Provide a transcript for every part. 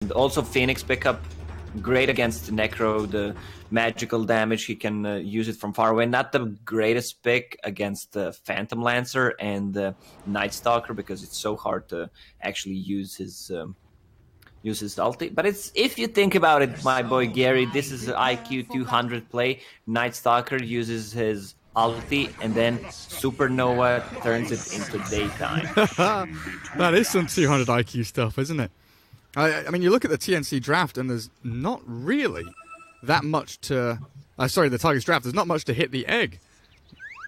And also Phoenix pickup, great against Necro, the magical damage. He can use it from far away. Not the greatest pick against the Phantom Lancer and the Night Stalker, because it's so hard to actually use his ulti. But it's, if you think about it, my boy Gary, this is an IQ 200 play. Night Stalker uses his ulti, and then Supernova turns it into daytime. That is some 200 IQ stuff, isn't it? I mean, you look at the TNC draft, and there's not really that much to... sorry, the Tigers draft, there's not much to hit the egg.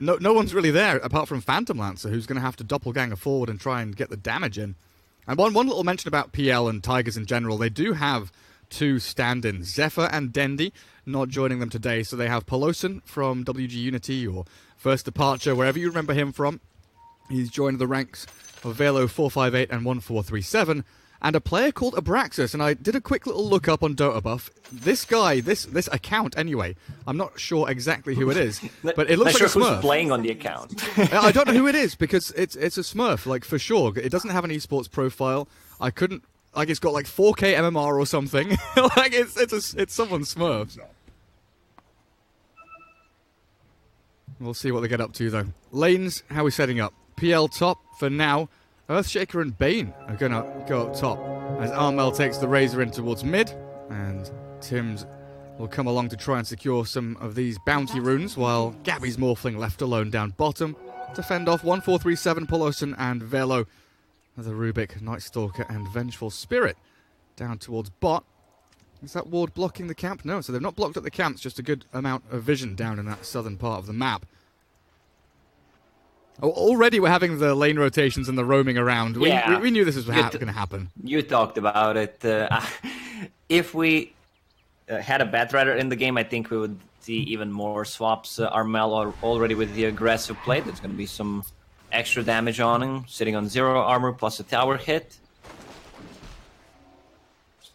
No one's really there, apart from Phantom Lancer, who's going to have to doppelganger forward and try and get the damage in. And one little mention about PL and Tigers in general, they do have 2 stand-ins, Zephyr and Dendy, not joining them today. So they have Pelosin from WG Unity or First Departure, wherever you remember him from. He's joined the ranks of Velo 458 and 1437. And a player called Abraxas, and I did a quick little look up on Dota Buff. This guy, this account anyway, I'm not sure exactly who it is, but it looks like a Smurf. Who's playing on the account. I don't know who it is, because it's a Smurf, like, for sure. It doesn't have an esports profile. I couldn't, like, it's got like 4K MMR or something. Like, it's someone's Smurf. We'll see what they get up to, though. Lanes, how are we setting up? PL top for now. Earthshaker and Bane are going to go up top as Armel takes the Razor in towards mid, and Tims will come along to try and secure some of these bounty runes, while Gabby's Morphling left alone down bottom to fend off 1437, Pelosin and Velo. The Rubik, Night Stalker and Vengeful Spirit down towards bot. Is that ward blocking the camp? No, so they've not blocked up the camps, just a good amount of vision down in that southern part of the map. Already we're having the lane rotations and the roaming around. We knew this was going to happen. You talked about it. If we had a Batrider in the game, I think we would see even more swaps. Armel already with the aggressive play. There's going to be some extra damage on him, sitting on 0 armor plus a tower hit.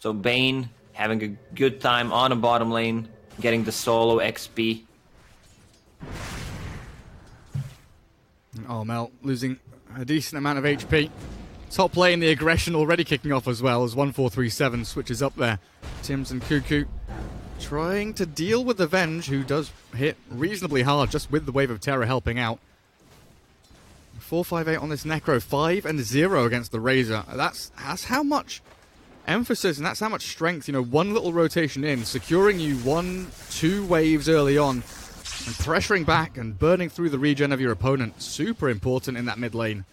So Bane having a good time on the bottom lane, getting the solo XP. Armel losing a decent amount of HP. Top lane, the aggression already kicking off as well as 1437 switches up there. Tims and Cuckoo trying to deal with the Venge, who does hit reasonably hard just with the Wave of Terror helping out. 458 on this Necro, 5-0 against the Razor. That's how much emphasis and that's how much strength, you know, one little rotation in, securing you 1-2 waves early on, and pressuring back and burning through the regen of your opponent. Super important in that mid lane.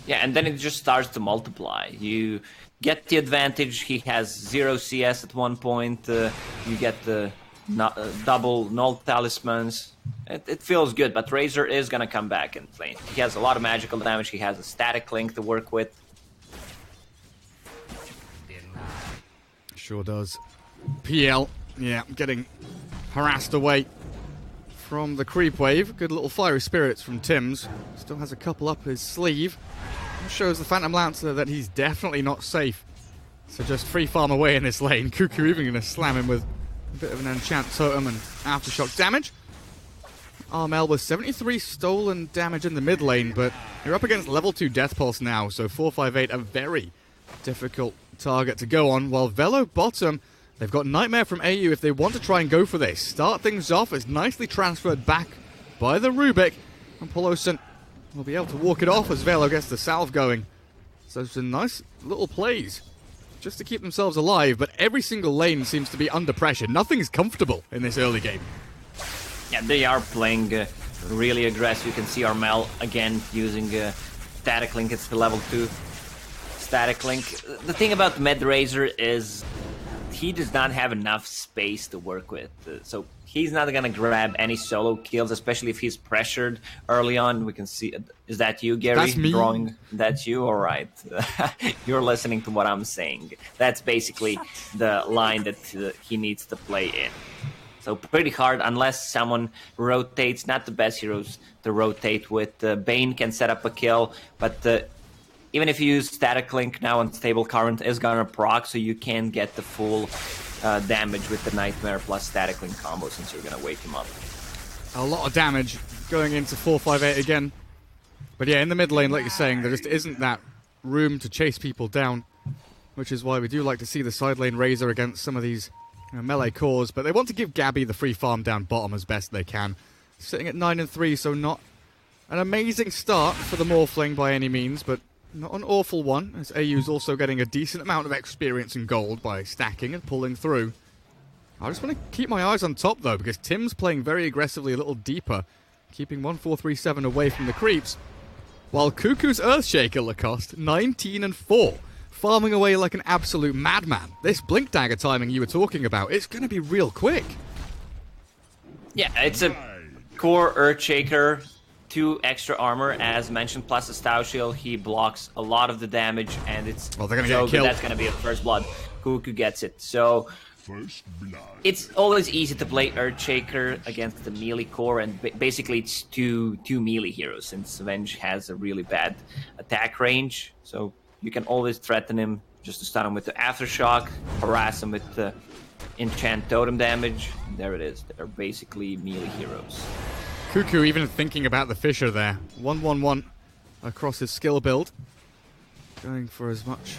Yeah, and then it just starts to multiply. You get the advantage. He has 0 CS at one point. You get the double null talismans. It feels good, but Razor is going to come back and play. He has a lot of magical damage. He has a static link to work with. Sure does. PL, yeah, getting harassed away from the creep wave. Good little fiery spirits from Tims. Still has a couple up his sleeve. Shows the Phantom Lancer that he's definitely not safe. So just free farm away in this lane. Cuckoo even going to slam him with a bit of an enchant totem and aftershock damage. Armel with 73 stolen damage in the mid lane, but you're up against level 2 Death Pulse now, so 458 a very difficult target to go on, while Velo bottom, they've got Nightmare from AU if they want to try and go for this. Start things off, it's nicely transferred back by the Rubik, and Pelosin will be able to walk it off as Velo gets the salve going. So some nice little plays just to keep themselves alive, but every single lane seems to be under pressure. Nothing's comfortable in this early game. Yeah, they are playing really aggressive. You can see Armel again using Static Link. It's the level 2 Static Link. The thing about Med Razor is he does not have enough space to work with. So he's not going to grab any solo kills, especially if he's pressured early on. We can see... Is that you, Gary? That's me. Drawing? That's you? All right. You're listening to what I'm saying. That's basically the line that he needs to play in. So pretty hard unless someone rotates. Not the best heroes to rotate with. Bane can set up a kill, but even if you use Static Link now on Stable Current is gonna proc, so you can get the full damage with the Nightmare plus Static Link combo since you're gonna wake him up. A lot of damage going into 458 again. But yeah, in the mid lane, like you're saying, there just isn't that room to chase people down. which is why we do like to see the side lane Razor against some of these melee cores, but they want to give Gabby the free farm down bottom as best they can. Sitting at 9-3, so not an amazing start for the Morphling by any means, but not an awful one, as AU's also getting a decent amount of experience and gold by stacking and pulling through. I just want to keep my eyes on top, though, because Tim's playing very aggressively a little deeper, keeping 1437 away from the creeps, while Cuckoo's Earthshaker Lacoste, 19-4, farming away like an absolute madman. This Blink Dagger timing you were talking about, it's going to be real quick. Yeah, it's a core Earthshaker, 2 extra armor, as mentioned, plus a Stout Shield. He blocks a lot of the damage, and it's they're gonna get killed. That's going to be a first blood. Cuckoo gets it. So it's always easy to play Earthshaker against the melee core, and basically it's two melee heroes, since Venge has a really bad attack range. So you can always threaten him just to stun him with the Aftershock, harass him with the Enchant Totem damage. There it is. They're basically melee heroes. Cuckoo even thinking about the Fisher there. 1-1-1 across his skill build. Going for as much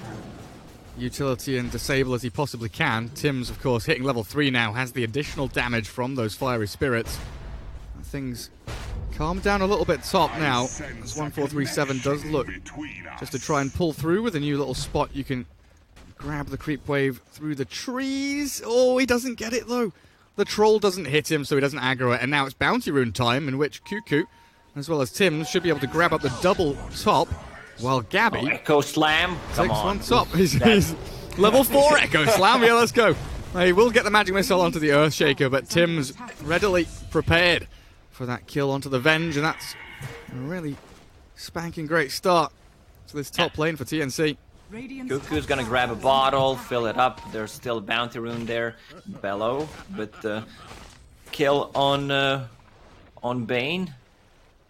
utility and disable as he possibly can. Tim's, of course, hitting level 3 now, has the additional damage from those fiery spirits. Things calm down a little bit top now, as 1437 does look just to try and pull through with a new little spot. You can grab the creep wave through the trees. Oh, he doesn't get it, though. The troll doesn't hit him, so he doesn't aggro it, and now it's Bounty Rune time, in which Cuckoo, as well as Tim, should be able to grab up the double top, while Gabby Echo Slam, takes one top. He's level 4 Echo Slam, yeah, let's go. He will get the Magic Missile onto the Earthshaker, but Tim's readily prepared for that kill onto the Venge, and that's a really spanking great start to this top lane for TNC. Cuckoo's gonna grab a bottle, fill it up. There's still a Bounty Rune there. Bellow, but kill on Bane.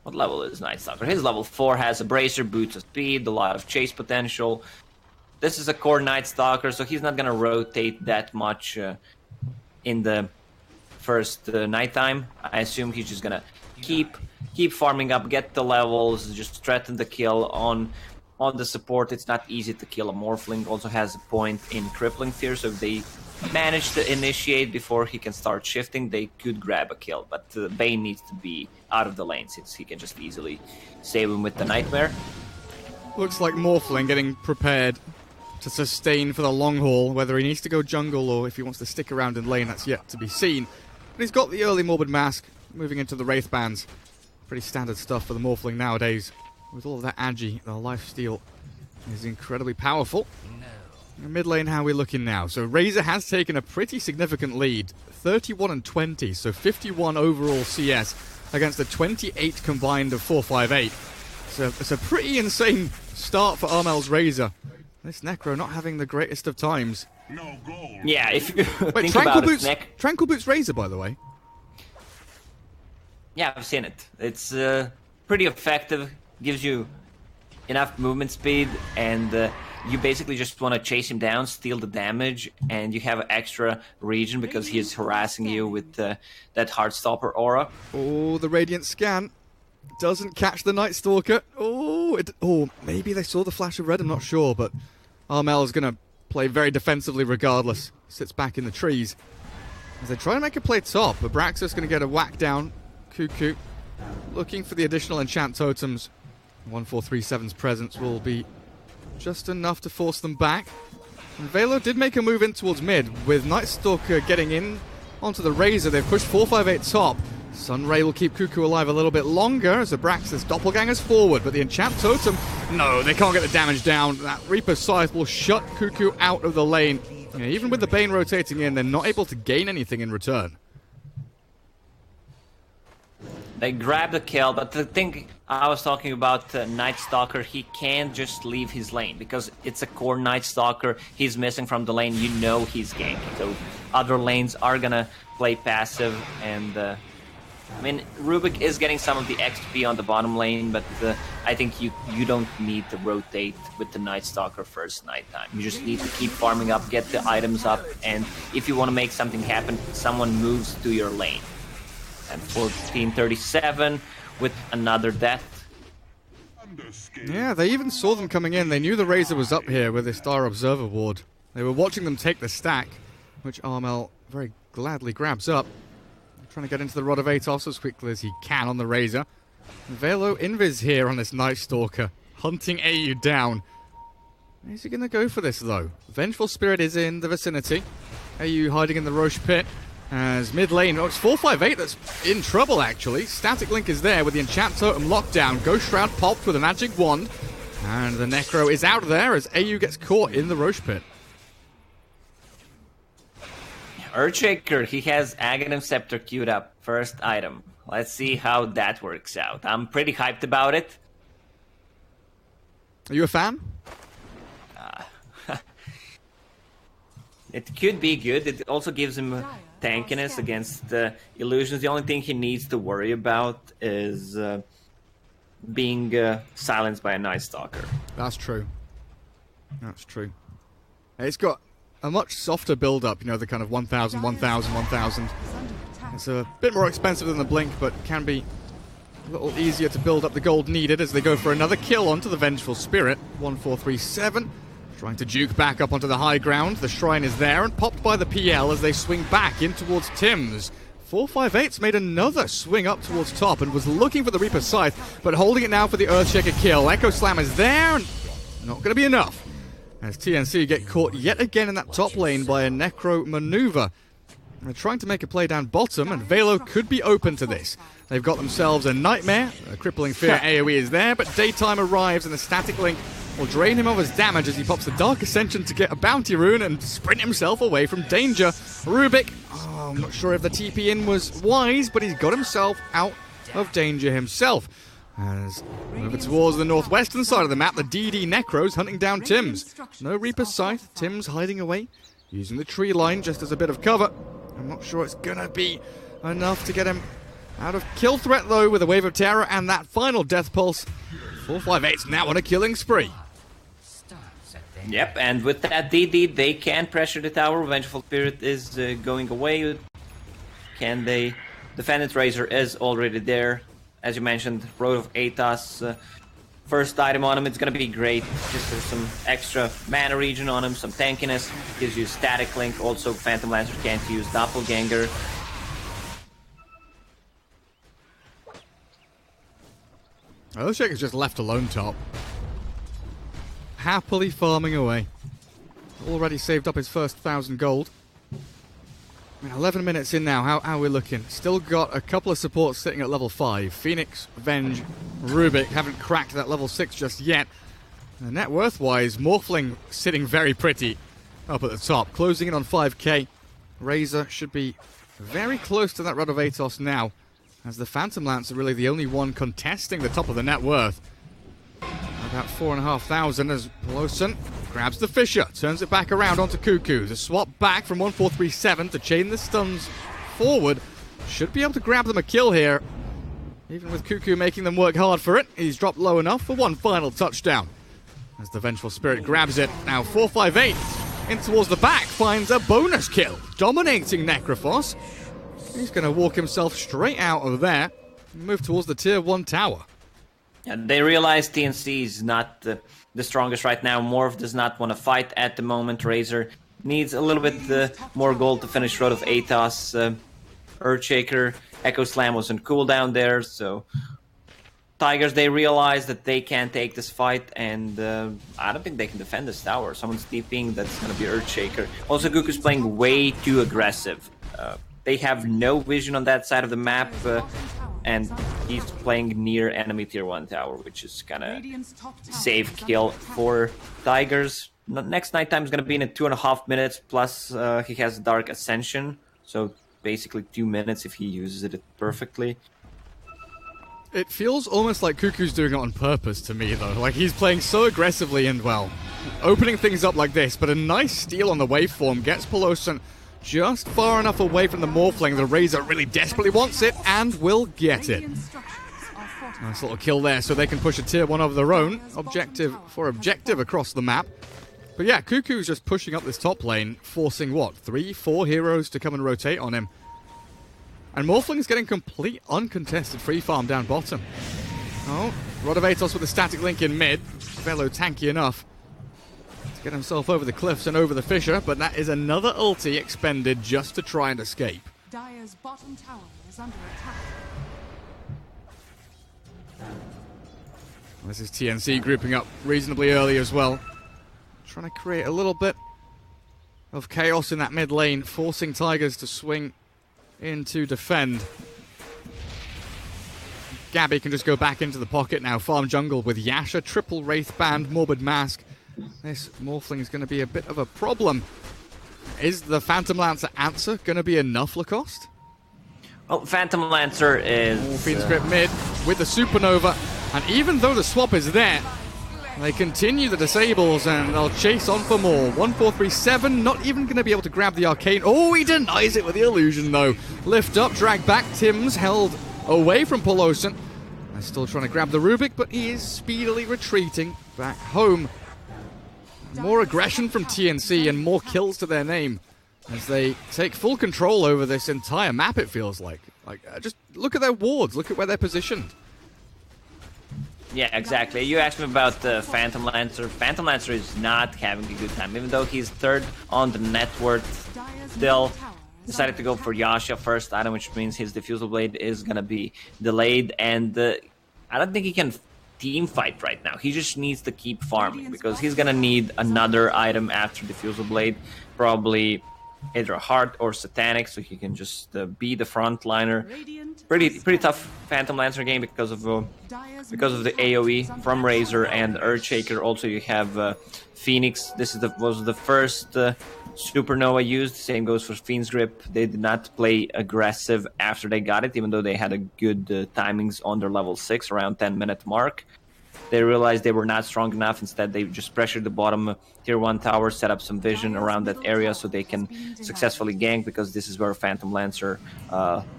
What level is Night Stalker? His level 4 has a Bracer, Boots of Speed, a lot of chase potential. This is a core Night Stalker, so he's not gonna rotate that much in the first nighttime. I assume he's just gonna keep farming up, get the levels, just threaten the kill on the support. It's not easy to kill a Morphling. Also has a point in Crippling Fear, so if they manage to initiate before he can start shifting, they could grab a kill. But Bane needs to be out of the lane, since he can just easily save him with the Nightmare. Looks like Morphling getting prepared to sustain for the long haul. Whether he needs to go jungle or if he wants to stick around in lane, that's yet to be seen. But he's got the early Morbid Mask, moving into the Wraith Bands. Pretty standard stuff for the Morphling nowadays. With all of that agi, the lifesteal is incredibly powerful. In mid lane, how are we looking now? So Razor has taken a pretty significant lead, 31-20, so 51 overall CS against a 28 combined of 458. So it's a pretty insane start for Armel's Razor. This Necro not having the greatest of times. Yeah, if you think Tranquil about Boots, it, Tranquil Boots Razor, by the way. Yeah, I've seen it. It's pretty effective. Gives you enough movement speed, and you basically just want to chase him down, steal the damage, and you have extra regen because he is harassing you with that Heartstopper aura. Oh, the Radiant Scan doesn't catch the Night Stalker. Oh, maybe they saw the flash of red, I'm not sure, but Armel is going to play very defensively regardless. Sits back in the trees. As they try to make a play top, Abraxas going to get a whack down. Cuckoo looking for the additional enchant totems. 1437's presence will be just enough to force them back. And Velo did make a move in towards mid, with Night Stalker getting in onto the Razor. They've pushed 458 top. Sunray will keep Cuckoo alive a little bit longer as Abraxas doppelgangers forward, but the enchant totem, no, they can't get the damage down. That Reaper Scythe will shut Cuckoo out of the lane. Yeah, even with the Bane rotating in, they're not able to gain anything in return. They grab the kill, but the thing I was talking about, Night Stalker, he can't just leave his lane because it's a core Night Stalker. He's missing from the lane. You know he's ganking. So other lanes are gonna play passive, and I mean, Rubik is getting some of the XP on the bottom lane, but I think you don't need to rotate with the Night Stalker first nighttime. You just need to keep farming up, get the items up, and if you want to make something happen, someone moves to your lane. And 1437 with another death. Yeah, they even saw them coming in. They knew the Razor was up here with this Star Observer Ward. They were watching them take the stack, which Armel very gladly grabs up. Trying to get into the Rod of Atos as quickly as he can on the Razor. Velo Invis here on this Night Stalker, hunting AU down. Is he going to go for this, though? Vengeful Spirit is in the vicinity. AU hiding in the Roche pit. As mid lane, oh, it's 458 that's in trouble, actually. Static Link is there with the Enchant Totem locked down. Ghost Shroud popped with a magic wand. And the Necro is out there as AU gets caught in the Roche pit. Earthshaker, he has Aghanim Scepter queued up. First item. Let's see how that works out. I'm pretty hyped about it. Are you a fan? It could be good. It also gives him tankiness against illusions. The only thing he needs to worry about is being silenced by a Night Stalker. That's true. That's true. It's got a much softer build-up, you know, the kind of 1,000, 1,000, 1,000. It's a bit more expensive than the Blink, but can be a little easier to build up the gold needed as they go for another kill onto the Vengeful Spirit. 1437. Trying to juke back up onto the high ground. The Shrine is there and popped by the PL as they swing back in towards Tim's. 458's made another swing up towards top and was looking for the Reaper Scythe, but holding it now for the Earthshaker kill. Echo Slam is there, and not going to be enough. As TNC get caught yet again in that top lane by a Necro maneuver. They're trying to make a play down bottom, and Velo could be open to this. They've got themselves a Nightmare. A Crippling Fear AoE is there, but Daytime arrives and the Static Link will drain him of his damage as he pops the Dark Ascension to get a Bounty Rune and sprint himself away from danger. Rubik, I'm not sure if the TP in was wise, but he's got himself out of danger himself. As over towards the northwestern side of the map, the DD Necros hunting down Tim's. No Reaper Scythe, Tim's hiding away, using the tree line just as a bit of cover. I'm not sure it's gonna be enough to get him out of kill threat, though, with a Wave of Terror and that final Death Pulse. 458's now on a killing spree. Yep, and with that DD, they can pressure the tower. Vengeful Spirit is going away. Can they defend it? Razor is already there. As you mentioned, Road of Atos. First item on him, it's going to be great. Just for some extra mana regen on him, some tankiness. Gives you Static Link. Also, Phantom Lancer can't use Doppelganger. Earthshaker's just left alone top. Happily farming away. Already saved up his first 1,000 gold. I mean, 11 minutes in now, how are we looking? Still got a couple of supports sitting at level 5. Phoenix, Venge, Rubik haven't cracked that level 6 just yet. And net worth-wise, Morphling sitting very pretty up at the top. Closing in on 5k. Razor should be very close to that Rod of Atos now, as the Phantom Lance are really the only one contesting the top of the net worth. About 4,500 as Peloson grabs the Fisher, turns it back around onto Cuckoo. The swap back from 1437 to chain the stuns forward. Should be able to grab them a kill here. Even with Cuckoo making them work hard for it, he's dropped low enough for one final touchdown. As the Vengeful Spirit grabs it, now 458 in towards the back, finds a bonus kill, dominating Necrophos. He's going to walk himself straight out of there and move towards the tier 1 tower. They realize TNC is not the strongest right now. Morph does not want to fight at the moment. Razor needs a little bit more gold to finish Road of Atos. Earthshaker, Echo Slam was on cooldown there, so Tigers, they realize that they can't take this fight, and I don't think they can defend this tower. Someone's TPing, that's going to be Earthshaker. Also, Goku's playing way too aggressive. They have no vision on that side of the map, and he's playing near enemy tier 1 tower, which is kind of safe kill for Tigers. Next nighttime is going to be in 2.5 minutes, plus he has Dark Ascension, so basically 2 minutes if he uses it perfectly. It feels almost like Cuckoo's doing it on purpose to me, though. Like, he's playing so aggressively and, well, opening things up like this, but a nice steal on the waveform gets Peloson just far enough away from the Morphling. The Razor really desperately wants it and will get it. Nice little kill there, so they can push a tier 1 of their own. Objective for objective across the map. But yeah, Cuckoo's just pushing up this top lane, forcing what? 3-4 heroes to come and rotate on him. And Morphling's getting complete uncontested free farm down bottom. Oh, Rodovatos with the static link in mid. Velo tanky enough to get himself over the cliffs and over the fissure, but that is another ulti expended just to try and escape. Dire's bottom tower is under attack. This is TNC grouping up reasonably early as well. Trying to create a little bit of chaos in that mid lane, forcing Tigers to swing in to defend. Gabby can just go back into the pocket now, farm jungle with Yasha, triple Wraith Band, Morbid Mask. This Morphling is going to be a bit of a problem. Is the Phantom Lancer answer going to be enough, Lacoste? Well, Phantom Lancer is... Fiend's Grip mid with the Supernova. And even though the swap is there, they continue the disables and they'll chase on for more. 1437, not even going to be able to grab the Arcane. Oh, he denies it with the illusion though. Lift up, drag back. Tim's held away from Polosan. They're still trying to grab the Rubik, but he is speedily retreating back home. More aggression from TNC and more kills to their name as they take full control over this entire map, it feels like. Just look at their wards, look at where they're positioned. Yeah, exactly. You asked me about Phantom Lancer. Phantom Lancer is not having a good time, even though he's third on the net worth. Still decided to go for Yasha first item, which means his Diffusal Blade is going to be delayed, and I don't think he can team fight right now. He just needs to keep farming, because he's going to need another item after Diffusal Blade, probably either a Heart or Satanic, so he can just be the frontliner. Pretty tough Phantom Lancer game because of the AoE from Razor and Earthshaker. Also, you have Phoenix. This is was the first Supernova used. Same goes for Fiend's Grip. They did not play aggressive after they got it, even though they had a good timings on their level 6, around 10-minute mark. They realized they were not strong enough. Instead, they just pressured the bottom tier 1 tower, set up some vision around that area so they can successfully gank, because this is where Phantom Lancer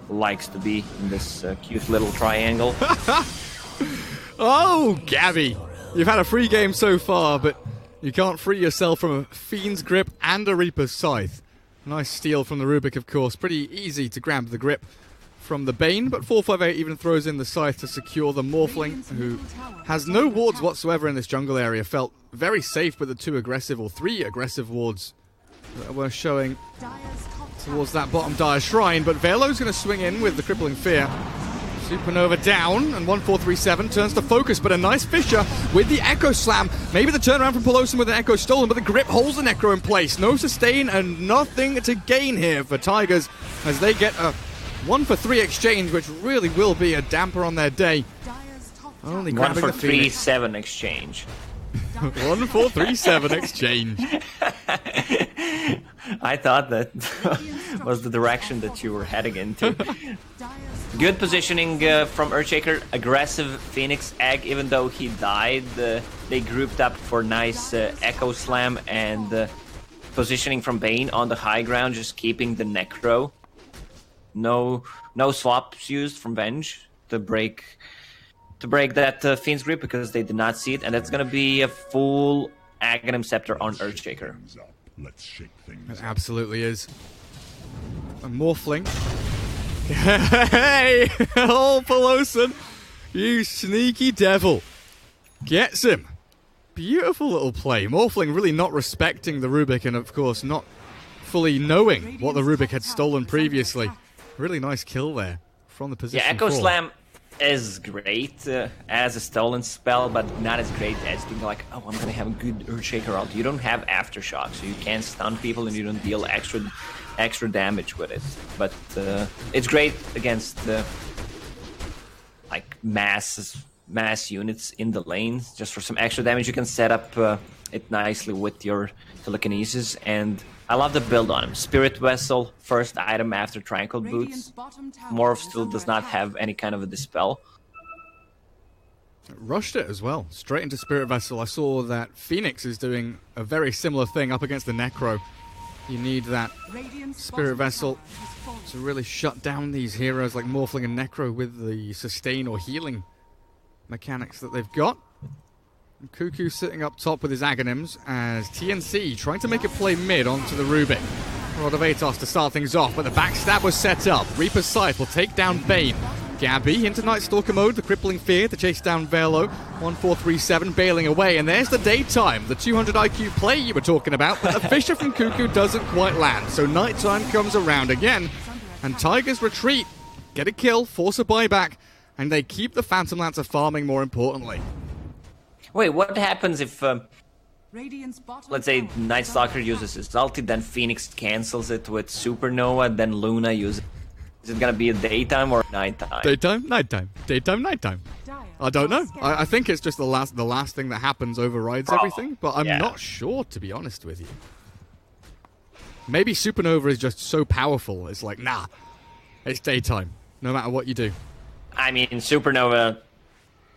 likes to be, in this cute little triangle. Oh, Gabby! You've had a free game so far, but you can't free yourself from a Fiend's Grip and a Reaper's Scythe. Nice steal from the Rubik, of course. Pretty easy to grab the grip from the Bane, but 458 even throws in the Scythe to secure the Morphling, who has no wards whatsoever in this jungle area. Felt very safe with the 2 aggressive or 3 aggressive wards that were showing towards that bottom Dire Shrine, but Velo's going to swing in with the Crippling Fear. Supernova down, and 1437 turns to focus, but a nice Fissure with the Echo Slam. Maybe the turnaround from Polosan with an Echo stolen, but the grip holds the Necro in place. No sustain and nothing to gain here for Tigers as they get a 1-for-3 exchange, which really will be a damper on their day. Only grabbing the 1-for-3-7 exchange. 1-4-3-7 exchange. I thought that was the direction that you were heading into. Good positioning from Earthshaker. Aggressive Phoenix Egg, even though he died. They grouped up for nice Echo Slam and positioning from Bane on the high ground, just keeping the Necro. No swaps used from Venge to break that Fiend's Grip, because they did not see it, and that's going to be a full Aghanim Scepter on Earthshaker. It absolutely is. A Morphling. Hey! Oh, Polosan! You sneaky devil! Gets him! Beautiful little play. Morphling really not respecting the Rubik, and of course not fully knowing what the Rubik had stolen previously. Really nice kill there from the position. Yeah, Echo Slam is great as a stolen spell, but not as great as being like, oh, I'm gonna have a good Earthshaker ult. You don't have Aftershock, so you can't stun people and you don't deal extra damage with it. But it's great against like mass units in the lane. Just for some extra damage, you can set up it nicely with your telekinesis, and I love the build on him. Spirit Vessel, first item after Tranquil Boots. Morph still does not have any kind of a dispel. Rushed it as well, straight into Spirit Vessel. I saw that Phoenix is doing a very similar thing up against the Necro. You need that Spirit Vessel to really shut down these heroes like Morphling and Necro with the sustain or healing mechanics that they've got. Cuckoo sitting up top with his Aghanims as TNC trying to make a play mid onto the Rubik. Rodovatos to start things off, but the backstab was set up. Reaper's Scythe will take down Bane. Gabby into Night Stalker mode, the Crippling Fear to chase down Velo. 1437 bailing away, and there's the Daytime, the 200 IQ play you were talking about, but the Fisher from Cuckoo doesn't quite land, so Nighttime comes around again, and Tigers retreat, get a kill, force a buyback, and they keep the Phantom Lancer farming more importantly. Wait, what happens if, Radiant's bottom let's say, tower Night is Stalker under uses his ulti, then Phoenix cancels it with Supernova, then Luna uses... Is it gonna be a daytime or nighttime? Daytime, nighttime. Daytime, nighttime. dire. I don't know. I think it's just the last thing that happens overrides everything, but I'm not sure, to be honest with you. Maybe Supernova is just so powerful, it's like, nah, it's daytime, no matter what you do. I mean, Supernova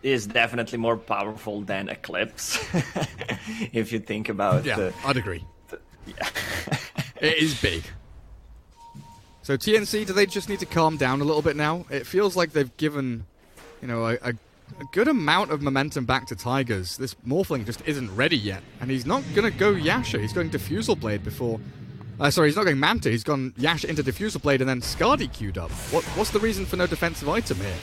is definitely more powerful than Eclipse, if you think about Yeah, I'd agree. yeah. It is big. So TNC, do they just need to calm down a little bit now? It feels like they've given, you know, a good amount of momentum back to Tigers. This Morphling just isn't ready yet, and he's not going to go Yasha. He's going Diffusal Blade before... sorry, he's not going Manta. He's gone Yasha into Diffusal Blade and then Skadi queued up. What's the reason for no defensive item here?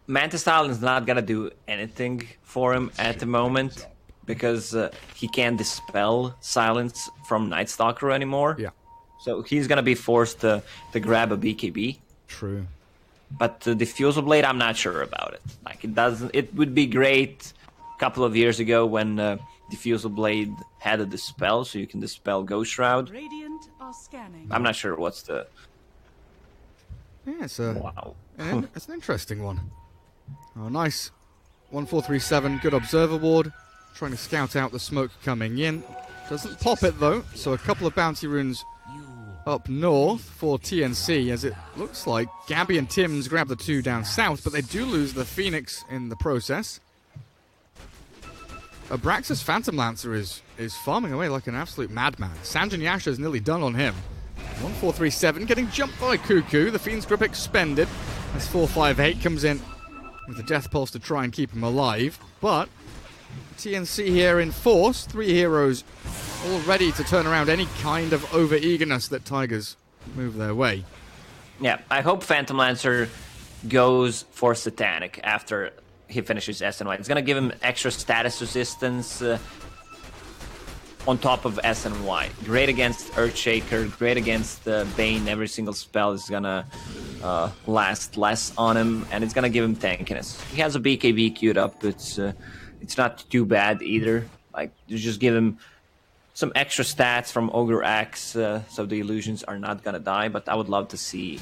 Manta Style is not gonna do anything for him at the moment, because he can't dispel silence from Night Stalker anymore. Yeah. So he's gonna be forced to grab a BKB. True. But the Diffusal Blade, I'm not sure about it. Like, it doesn't... It would be great a couple of years ago when Diffusal Blade had a dispel, so you can dispel Ghost Shroud. Radiant are scanning. I'm not sure what's the... Yeah, it's Wow. it's an interesting one. Oh, nice. 1437, good Observer Ward. Trying to scout out the smoke coming in. Doesn't pop it, though, so a couple of bounty runes up north for TNC, as it looks like Gabby and Tim's grab the two down south, but they do lose the Phoenix in the process. Abraxas Phantom Lancer is farming away like an absolute madman. Sanjin Yasha is nearly done on him. 1437 getting jumped by Cuckoo. The Fiend's Grip expended as 458 comes in with the Death Pulse to try and keep him alive. But TNC here in force. 3 heroes all ready to turn around any kind of over-eagerness that Tigers move their way. Yeah, I hope Phantom Lancer goes for Satanic after he finishes SNY. It's gonna give him extra status resistance on top of SNY. Great against Earthshaker, great against Bane. Every single spell is gonna last less on him, and it's gonna give him tankiness. He has a BKB queued up. It's not too bad either. Like, you just give him some extra stats from Ogre Axe, so the illusions are not gonna die. But I would love to see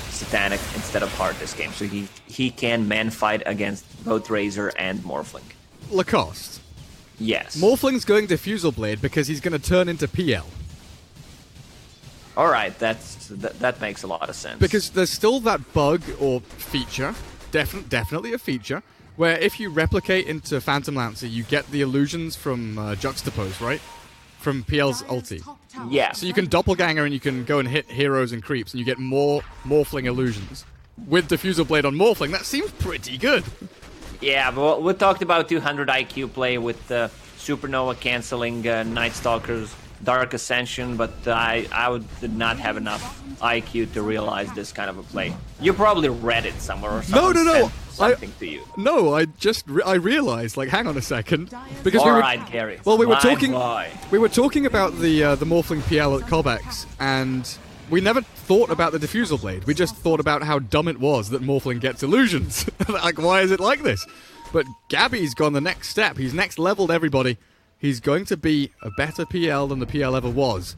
Satanic instead of Heart this game, so he can man fight against both Razor and Morphling. Lacoste. Yes. Morphling's going Diffusal Blade because he's going to turn into PL. All right, that makes a lot of sense. Because there's still that bug or feature, definitely a feature, where if you replicate into Phantom Lancer, you get the illusions from Juxtapose, right? From PL's ulti. Yeah. So you can doppelganger and you can go and hit heroes and creeps, and you get more Morphling illusions. With Diffusal Blade on Morphling, that seems pretty good. Yeah, but we talked about 200 IQ play with Supernova canceling Night Stalker's Dark Ascension, but I did not have enough IQ to realize this kind of a play. You probably read it somewhere or something. No. Something to you. No, I realized, like, hang on a second. Because All right, Gary. Well, we were talking about the Morphling PL at Cobex, and we never thought about the Diffusal Blade. We just thought about how dumb it was that Morphling gets illusions. Like, why is it like this? But Gabby's gone the next step. He's next leveled everybody. He's going to be a better PL than the PL ever was.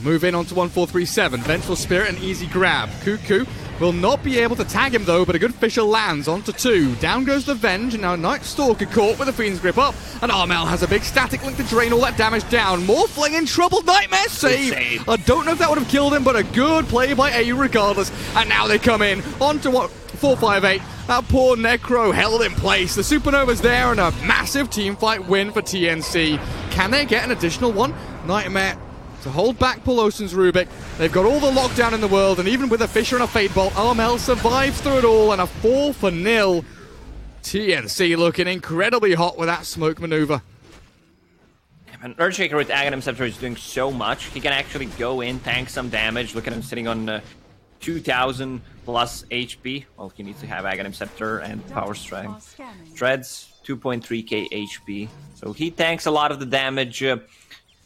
Move in onto 1437. Vengeful Spirit, an easy grab. Cuckoo will not be able to tag him, though, but a good Fisher lands onto 2. Down goes the Venge, and now Night Stalker caught with the Fiend's Grip up. And Armel has a big static link to drain all that damage down. Morphling in trouble. Nightmare save. I don't know if that would have killed him, but a good play by A regardless. And now they come in onto 458. That poor Necro held in place. The Supernova's there, and a massive teamfight win for TNC. Can they get an additional one? Nightmare to hold back Pelosin's Rubik. They've got all the lockdown in the world, and even with a Fisher and a Fate Bolt, Armel survives through it all, and a 4-0. TNC looking incredibly hot with that smoke maneuver. And Earthshaker with Aghanim Scepter is doing so much. He can actually go in, tank some damage. Look at him sitting on 2000 plus HP. Well, he needs to have Aghanim Scepter and Power Strength. Treads, 2.3k HP. So he tanks a lot of the damage.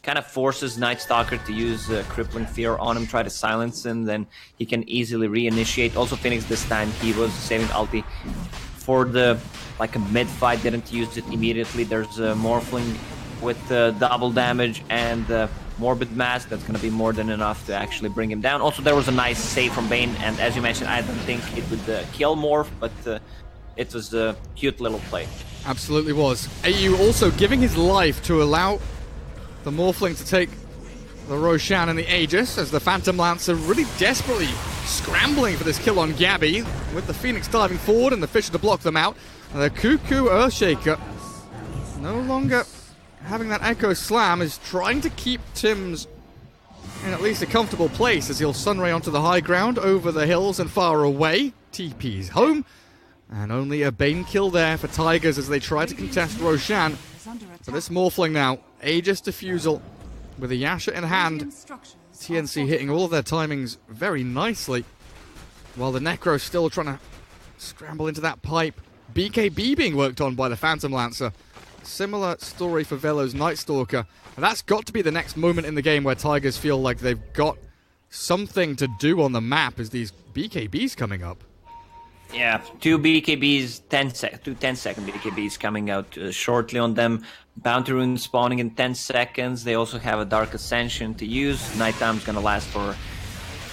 Kind of forces Night Stalker to use Crippling Fear on him, try to silence him, then he can easily reinitiate. Also Phoenix this time, he was saving ulti for the like a mid-fight, didn't use it immediately. There's a Morphling with double damage and Morbid Mask, that's going to be more than enough to actually bring him down. Also there was a nice save from Bane, and as you mentioned, I don't think it would kill Morph, but it was a cute little play. Absolutely was. AU also giving his life to allow the Morphling to take the Roshan and the Aegis, as the Phantom Lancer really desperately scrambling for this kill on Gabby, with the Phoenix diving forward and the Fisher to block them out. And the Cuckoo Earthshaker, no longer having that Echo Slam, is trying to keep Tims in at least a comfortable place as he'll Sunray onto the high ground, over the hills and far away. TP's home, and only a Bane kill there for Tigers as they try to contest Roshan. So this Morphling now, Aegis Diffusal with a Yasha in hand. TNC hitting all of their timings very nicely, while the Necro still trying to scramble into that pipe. BKB being worked on by the Phantom Lancer. Similar story for Velo's Night Stalker. And that's got to be the next moment in the game where Tigers feel like they've got something to do on the map, as these BKBs coming up. Yeah, two BKBs, 2 10-second BKBs coming out shortly on them. Bounty Rune spawning in 10 seconds. They also have a Dark Ascension to use. Nighttime's gonna last for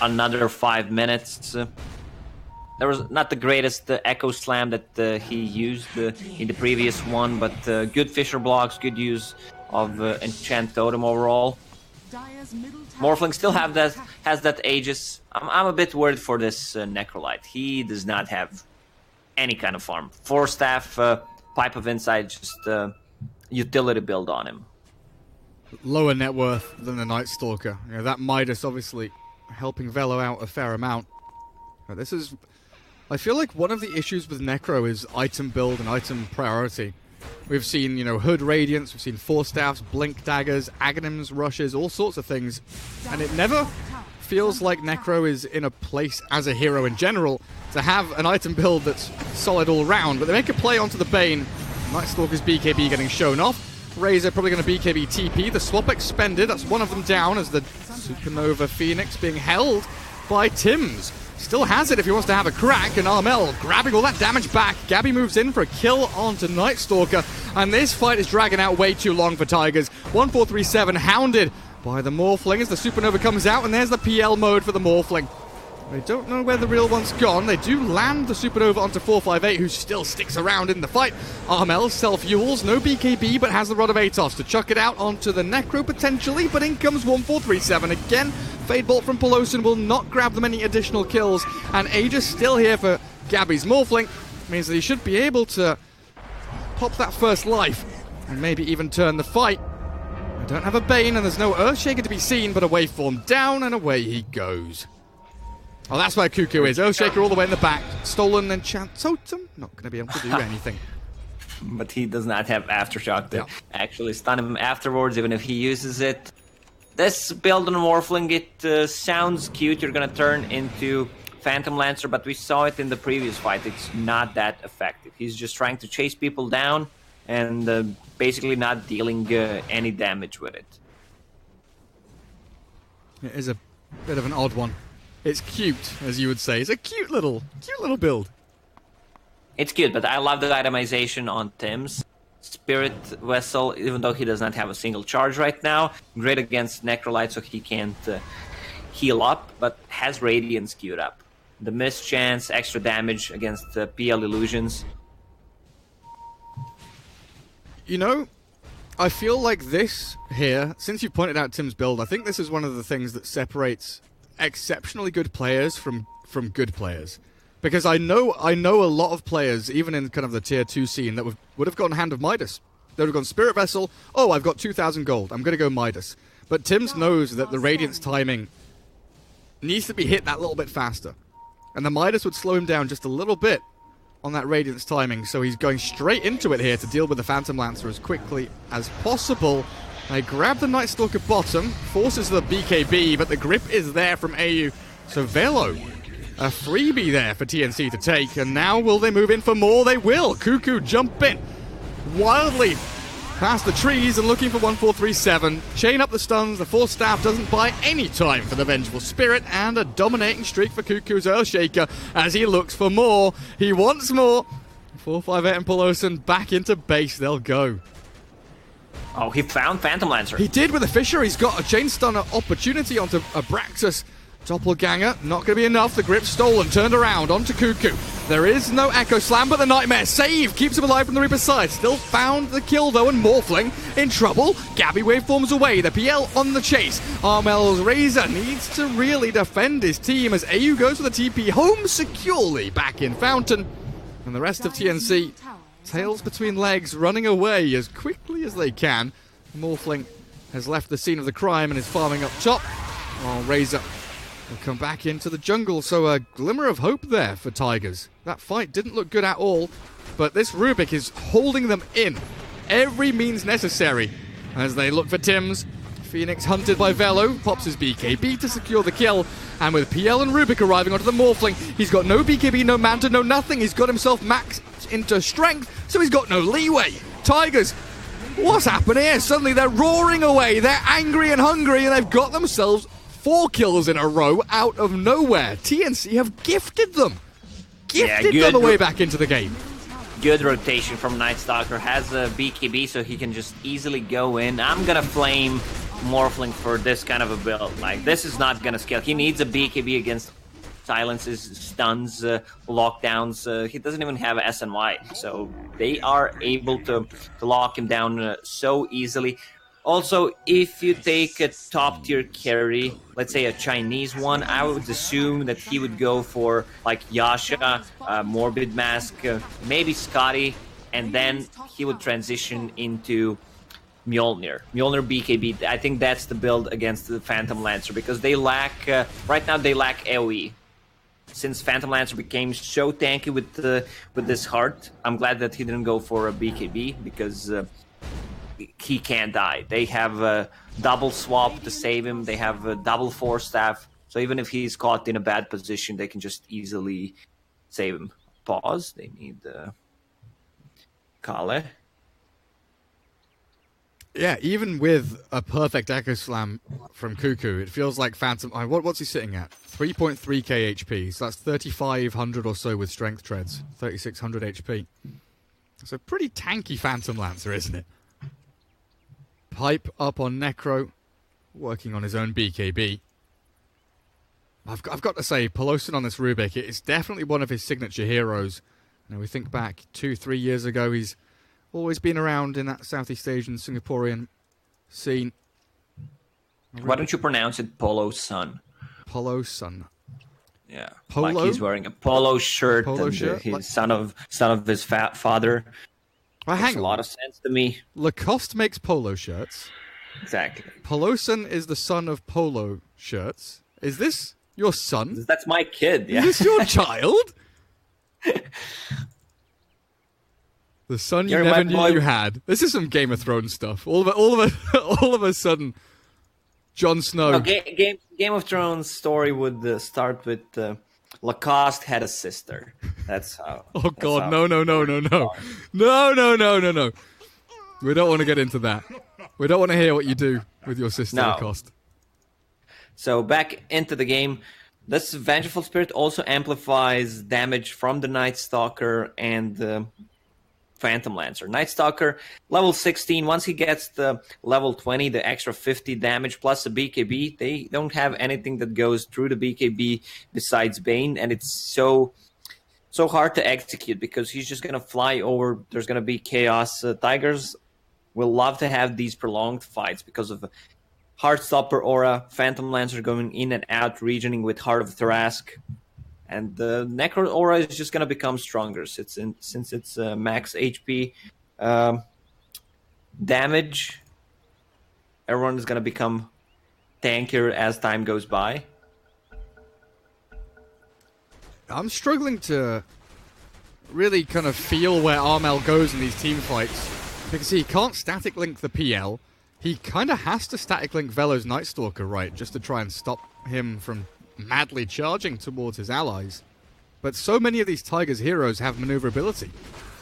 another 5 minutes. There was not the greatest Echo Slam that he used in the previous one, but good Fisher blocks, good use of Enchant Totem overall. Morphling still has that Aegis. I'm a bit worried for this Necrolite. He does not have any kind of farm. 4 staff, Pipe of Insight, just utility build on him. Lower net worth than the Night Stalker. You know, that Midas obviously helping Velo out a fair amount. But this is, I feel like one of the issues with Necro is item build and item priority. We've seen, you know, Hood Radiance, we've seen 4 staffs, Blink Daggers, Aghanims, Rushes, all sorts of things. And it never feels like Necro is in a place as a hero in general to have an item build that's solid all round. But they make a play onto the Bane. Night Stalker's BKB getting shown off. Razor probably going to BKB TP. The swap expended, that's one of them down, as the Supernova Phoenix being held by Tims. Still has it if he wants to have a crack, and Armel grabbing all that damage back. Gabby moves in for a kill onto Night Stalker, and this fight is dragging out way too long for Tigers. 1437 hounded by the Morphling as the Supernova comes out, and there's the PL mode for the Morphling. They don't know where the real one's gone. They do land the Supernova onto 458, who still sticks around in the fight. Armel self-fuels, no BKB, but has the Rod of Atos to chuck it out onto the Necro potentially, but in comes 1437 again. Fade Bolt from Pelosin will not grab them any additional kills, and Aegis still here for Gabby's Morphling. Means that he should be able to pop that first life, and maybe even turn the fight. I don't have a Bane, and there's no Earthshaker to be seen, but a waveform down, and away he goes. Oh, that's where Cuckoo is. Earthshaker all the way in the back. Stolen Enchant Totem. Not going to be able to do anything. But he does not have Aftershock to actually stun him afterwards, even if he uses it. This build on Morphling, it sounds cute. You're going to turn into Phantom Lancer, but we saw it in the previous fight. It's not that effective. He's just trying to chase people down and basically not dealing any damage with it. It is a bit of an odd one. It's cute, as you would say. It's a cute little build. It's cute, but I love the itemization on Tims. Spirit Vessel, even though he does not have a single charge right now. Great against Necrolite, so he can't heal up, but has Radiance queued up. The miss chance, extra damage against PL Illusions. You know, I feel like this here, since you pointed out Tim's build, I think this is one of the things that separates exceptionally good players from good players. Because I know a lot of players, even in kind of the tier 2 scene, that would have gone Hand of Midas. They would have gone Spirit Vessel. Oh, I've got 2,000 gold. I'm going to go Midas. But Tims knows that the Radiance timing needs to be hit that little bit faster. And the Midas would slow him down just a little bit on that Radiance timing. So he's going straight into it here to deal with the Phantom Lancer as quickly as possible. They grab the Night Stalker bottom, forces the BKB, but the grip is there from AU. So Velo a freebie there for TNC to take, and now will they move in for more? They will. Cuckoo jump in wildly past the trees and looking for 1437. Chain up the stuns. The Force Staff doesn't buy any time for the Vengeful Spirit, and a dominating streak for Cuckoo's Earthshaker as he looks for more. He wants more. 458 and Polosan back into base. They'll go. Oh, he found Phantom Lancer. He did with the Fisher. He's got a chain stunner opportunity onto Abraxas. Doppelganger, not going to be enough. The grip stolen, turned around onto Cuckoo. There is no Echo Slam, but the Nightmare save keeps him alive from the Reaper's side. Still found the kill though, and Morphling in trouble. Gabby waveforms away. The PL on the chase. Armel's Razor needs to really defend his team as AU goes for the TP home securely back in Fountain. And the rest of TNC, tails between legs, running away as quickly as they can. Morphling has left the scene of the crime and is farming up top, while Razor will come back into the jungle, so a glimmer of hope there for Tigers. That fight didn't look good at all, but this Rubik is holding them in every means necessary as they look for Tims. Phoenix hunted by Velo, pops his BKB to secure the kill, and with PL and Rubik arriving onto the Morphling, he's got no BKB, no Manta, no nothing. He's got himself maxed into strength, so he's got no leeway. Tigers, what's happening here? Suddenly they're roaring away, they're angry and hungry, and they've got themselves 4 kills in a row out of nowhere. TNC have gifted them. Gifted them away back into the game. Good rotation from Night Stalker. Has a BKB, so he can just easily go in. I'm gonna flame Morphling for this kind of a build. Like, this is not gonna scale. He needs a BKB against silences, stuns, lockdowns. He doesn't even have SNY, so they are able to lock him down so easily. Also, if you take a top-tier carry, let's say a Chinese one, I would assume that he would go for, like, Yasha, Morbid Mask, maybe Scotty, and then he would transition into Mjolnir. Mjolnir BKB, I think that's the build against the Phantom Lancer, because they lack, right now they lack AoE. Since Phantom Lancer became so tanky with this heart, I'm glad that he didn't go for a BKB, because he can't die. They have a double swap to save him. They have a double Force Staff. So even if he's caught in a bad position, they can just easily save him. Pause. They need Kale. Yeah, even with a perfect Echo Slam from Cuckoo, it feels like Phantom... what's he sitting at? 3.3k HP. So that's 3,500 or so with Strength Treads. 3,600 HP. It's a pretty tanky Phantom Lancer, isn't it? Pipe up on Necro, working on his own BKB. I've got to say, Polosan on this Rubik, it's definitely one of his signature heroes. You know, we think back 2-3 years ago, he's always been around in that Southeast Asian, Singaporean scene. Why don't you pronounce it Polosan? Polosan. Yeah, Polo? Like he's wearing a polo shirt, Shirt? He's son of his father. Well, Makes a lot of sense to me. Lacoste makes polo shirts. Exactly. Polosan is the son of polo shirts. Is this your son? That's my kid, yeah. Is this your child? The son you never knew you had. This is some Game of Thrones stuff. All of a sudden, Jon Snow. No, Game of Thrones story would start with Lacoste had a sister. That's how. Oh God, no. No. We don't want to get into that. We don't want to hear what you do with your sister, Lacoste. So back into the game. This Vengeful Spirit also amplifies damage from the Night Stalker and the Phantom Lancer. Night Stalker, level 16. Once he gets the level 20, the extra 50 damage plus a BKB, they don't have anything that goes through the BKB besides Bane, and it's so hard to execute because he's just going to fly over. There's going to be chaos. Tigers will love to have these prolonged fights because of Heartstopper aura, Phantom Lancer going in and out, regioning with Heart of Thrask. And the Necro aura is just going to become stronger since it's max HP damage. Everyone is going to become tankier as time goes by. I'm struggling to really kind of feel where Armel goes in these team fights because he can't static link the PL. He kind of has to static link Velo's Night Stalker, right, just to try and stop him from madly charging towards his allies. But so many of these Tigers heroes have maneuverability.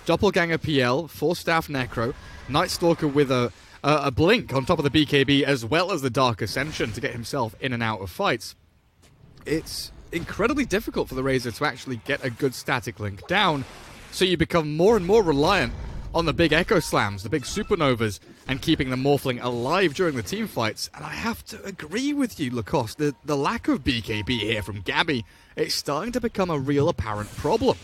Doppelganger PL, Force Staff Necro, Night Stalker with a blink on top of the BKB, as well as the Dark Ascension to get himself in and out of fights. It's incredibly difficult for the Razor to actually get a good static link down, so you become more and more reliant on the big Echo Slams, the big Supernovas, and keeping the Morphling alive during the team fights. And I have to agree with you, Lacoste, the lack of BKB here from Gabby, it's starting to become a real apparent problem.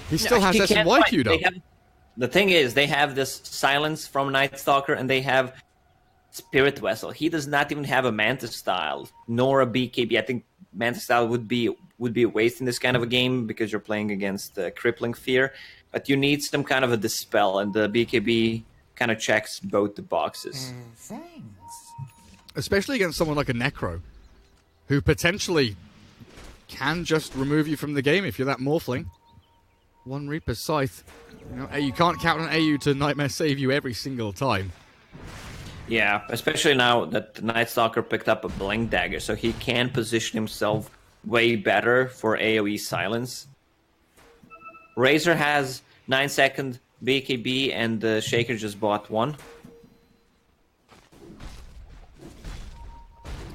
He still has SNYQ though. The thing is, they have this silence from Night Stalker, and they have Spirit Vessel. He does not even have a Mantis style, nor a BKB. I think Mantis style would be a waste in this kind of a game because you're playing against Crippling Fear. But you need some kind of a Dispel, and the BKB kind of checks both the boxes. Thanks. Especially against someone like a Necro, who potentially can just remove you from the game if you're that Morphling. One Reaper Scythe. You can't count on AU to Nightmare save you every single time. Yeah, especially now that the Night Stalker picked up a Blink Dagger, so he can position himself way better for AoE silence. Razor has 9-second BKB, and Shaker just bought one.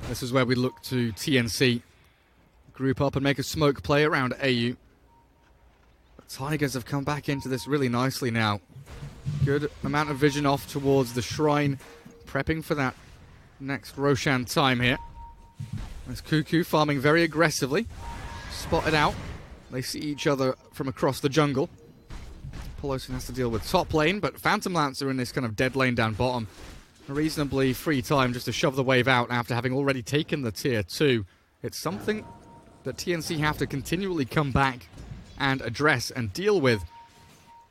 This is where we look to TNC group up and make a smoke play around AU. The Tigers have come back into this really nicely now. Good amount of vision off towards the shrine, prepping for that next Roshan time here. There's Cuckoo farming very aggressively. Spotted out. They see each other from across the jungle. Pelosi has to deal with top lane, but Phantom Lancer in this kind of dead lane down bottom. A reasonably free time just to shove the wave out after having already taken the tier 2. It's something that TNC have to continually come back and address and deal with.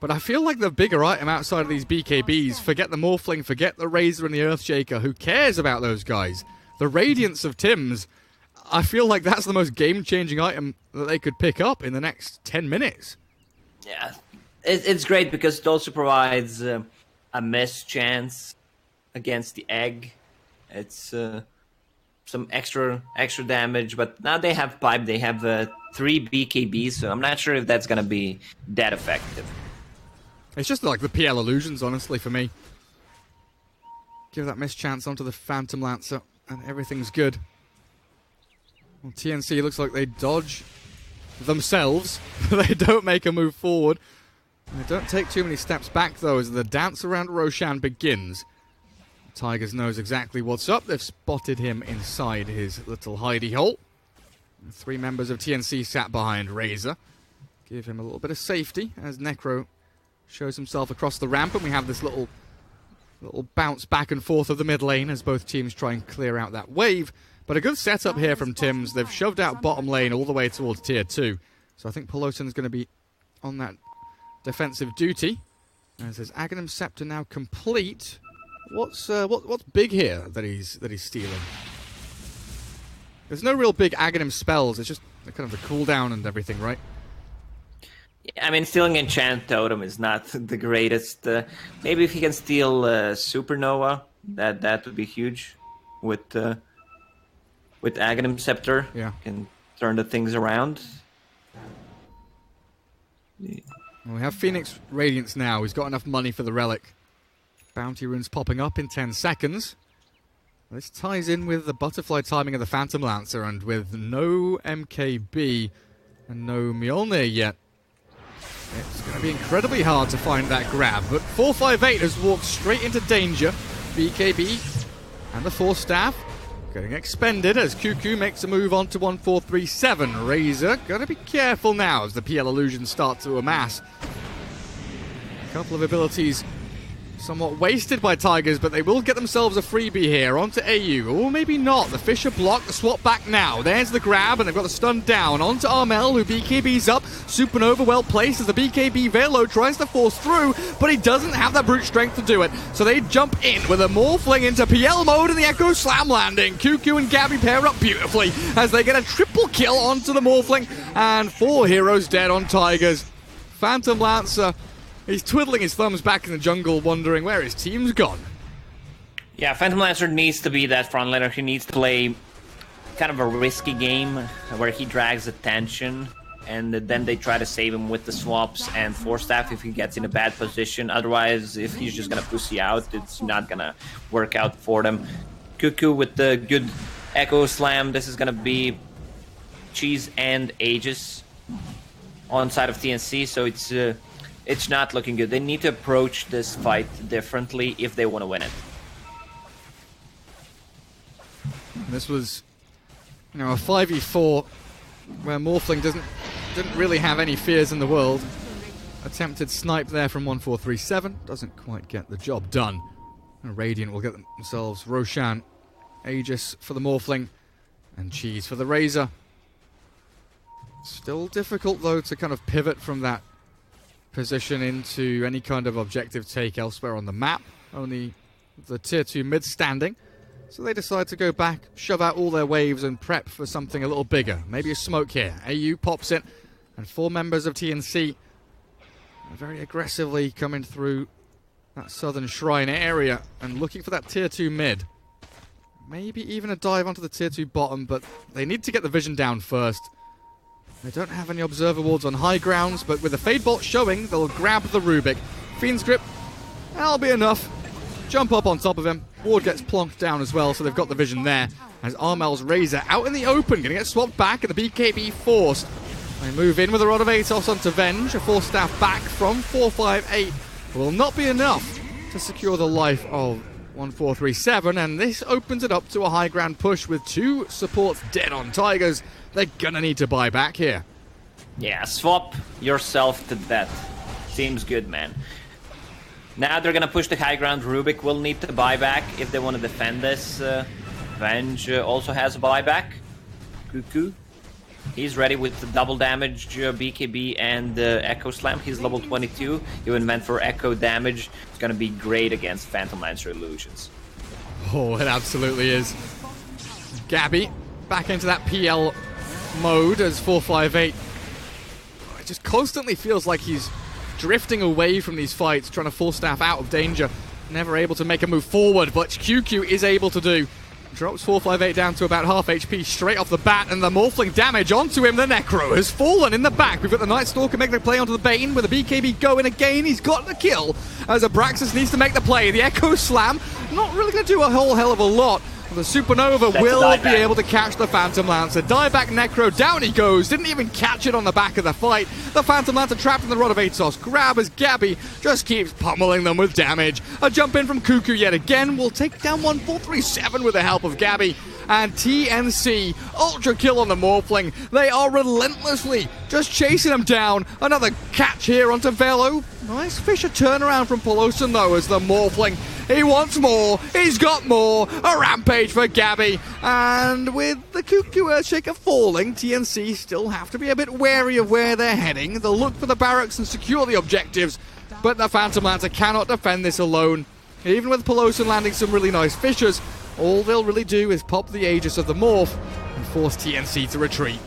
But I feel like the bigger item outside of these BKBs, forget the Morphling, forget the Razor and the Earthshaker, who cares about those guys? The Radiance of Tims, I feel like that's the most game-changing item that they could pick up in the next 10 minutes. Yeah, it's great because it also provides a miss chance against the egg. It's some extra damage, but now they have Pipe, they have 3 BKBs, so I'm not sure if that's going to be that effective. It's just like the PL illusions, honestly, for me. Give that mischance onto the Phantom Lancer, and everything's good. Well, TNC looks like they dodge themselves. They don't make a move forward. They don't take too many steps back, though, as the dance around Roshan begins. Tigers knows exactly what's up. They've spotted him inside his little hidey hole. 3 members of TNC sat behind Razor. Give him a little bit of safety as Necro shows himself across the ramp, and we have this little bounce back and forth of the mid lane as both teams try and clear out that wave. But a good setup here from Tims. They've shoved out bottom lane all the way towards tier 2. So I think Peloton's going to be on that defensive duty. As his Aghanim Scepter now complete. What's big here that he's stealing? There's no real big Aghanim spells. It's just kind of the cooldown and everything, right? Yeah, I memean, stealing Enchant Totem is not the greatest. Maybe if he can steal Supernova, that would be huge. With Aghanim Scepter, yeah, can turn the things around. Well, we have Phoenix Radiance now. He's got enough money for the relic. Bounty runes popping up in 10 seconds. This ties in with the butterfly timing of the Phantom Lancer, and with no MKB and no Mjolnir yet, it's going to be incredibly hard to find that grab. But 458 has walked straight into danger. BKB and the Force Staff getting expended as Cuckoo makes a move on to 1437. Razor, gotta be careful now as the PL illusions start to amass. A couple of abilities somewhat wasted by Tigers, but they will get themselves a freebie here onto AU. Or maybe not. The Fisher block, the swap back now. There's the grab, and they've got the stun down. Onto Armel, who BKB's up. Supernova well placed as the BKB Velo tries to force through, but he doesn't have that brute strength to do it. So they jump in with a Morphling into PL mode, and the Echo Slam landing. Cuckoo and Gabby pair up beautifully as they get a triple kill onto the Morphling, and 4 heroes dead on Tigers. Phantom Lancer, he's twiddling his thumbs back in the jungle, wondering where his team's gone. Yeah, Phantom Lancer needs to be that frontliner. He needs to play kind kind of a risky game where he drags attention, and then they try to save him with the swaps and Force Staff if he gets in a bad position. Otherwise, if he's just gonna pussy out, it's not gonna work out for them. Cuckoo with the good Echo Slam. This is gonna be Cheese and Aegis on side of TNC, so it's not looking good. They need to approach this fight differently if they want to win it. This was, a 5v4 where Morphling didn't really have any fears in the world. Attempted snipe there from 1437, doesn't quite get the job done. And Radiant will get themselves Roshan, Aegis for the Morphling, and Cheese for the Razor. Still difficult though to kind of pivot from that position into any kind of objective take elsewhere on the map. Only the tier 2 mid standing. So they decide to go back, shove out all their waves and prep for something a little bigger. Maybe a smoke here. AU pops it, and 4 members of TNC are very aggressively coming through that southern shrine area and looking for that tier 2 mid. Maybe even a dive onto the tier 2 bottom, but they need to get the vision down first. They don't have any observer wards on high grounds, but with the Fade Bolt showing, they'll grab the Rubik. Fiend's Grip, that'll be enough. Jump up on top of him. Ward gets plonked down as well, so they've got the vision there. As Armel's Razor out in the open, gonna get swapped back, and the BKB forced. They move in with a Rod of Atos onto Venge. A Force Staff back from 458 will not be enough to secure the life of 1437, and this opens it up to a high ground push with 2 supports dead on Tigers. They're gonna need to buy back here. Yeah, swap yourself to death. Seems good, man. Now they're gonna push the high ground. Rubik will need to buy back if they want to defend this. Venge also has a buyback. Cuckoo. He's ready with the double damage BKB and Echo Slam. He's level 22. Even meant for Echo damage. It's gonna be great against Phantom Lancer illusions. Oh, it absolutely is. Gabby back into that PL mode as 458. It just constantly feels like he's drifting away from these fights, trying to Force Staff out of danger. Never able to make a move forward, but QQ is able to do. Drops 458 down to about half HP straight off the bat, and the Morphling damage onto him. The Necro has fallen in the back. We've got the Night Stalker making the play onto the Bane with the BKB going again. He's got the kill as Abraxas needs to make the play. The Echo Slam, not really going to do a whole hell of a lot. The Supernova will be able to catch the Phantom Lancer. Dieback Necro, down he goes. Didn't even catch it on the back of the fight. The Phantom Lancer trapped in the Rod of Atos. Grab as Gabby just keeps pummeling them with damage. A jump in from Cuckoo yet again will take down 1437 with the help of Gabby. And TNC, ultra kill on the Morphling. They are relentlessly just chasing him down. Another catch here onto Velo. Nice Fisher turnaround from Pelosin though as the Morphling. He wants more. He's got more. A rampage for Gabby. And with the Cuckoo Earthshaker falling, TNC still have to be a bit wary of where they're heading. They'll look for the barracks and secure the objectives. But the Phantom Lancer cannot defend this alone. Even with Pelosin landing some really nice fishers, all they'll really do is pop the Aegis of the Morph and force TNC to retreat.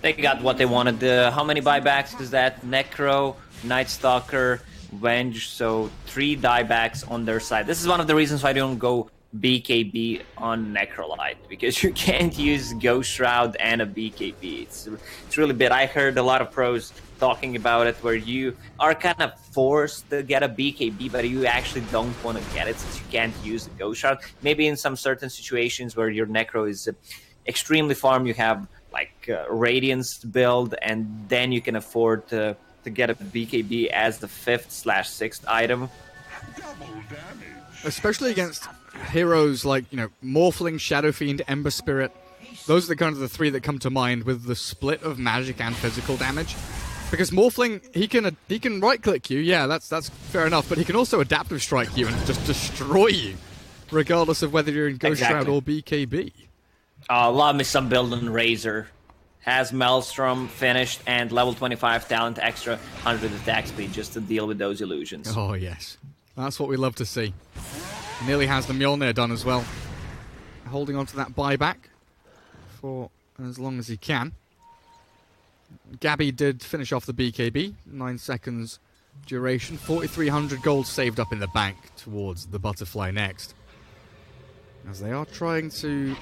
They got what they wanted. How many buybacks is that? Necro, Night Stalker, Venge, so 3 diebacks on their side. This is one of the reasons why I don't go BKB on Necrolite, because you can't use Ghost Shroud and a BKB. It's really bad. I heard a lot of pros talking about it where you are kind of forced to get a BKB, but you actually don't want to get it since you can't use the Ghost Shroud. Maybe in some certain situations where your Necro is extremely farm, you have like Radiance build, and then you can afford to get a BKB as the 5th/6th item. Especially against heroes like, Morphling, Shadow Fiend, Ember Spirit. Those are the kind of the 3 that come to mind with the split of magic and physical damage. Because Morphling, he can right-click you, yeah, that's fair enough, but he can also adaptive strike you and just destroy you, regardless of whether you're in Ghost Shroud or BKB. Love me some build on Razor. Has Maelstrom finished and level 25 talent extra, 100 attack speed just to deal with those illusions. Oh, yes. That's what we love to see. Nearly has the Mjolnir done as well. Holding on to that buyback for as long as he can. Gabby did finish off the BKB. 9 seconds duration. 4,300 gold saved up in the bank towards the Butterfly next. As they are trying to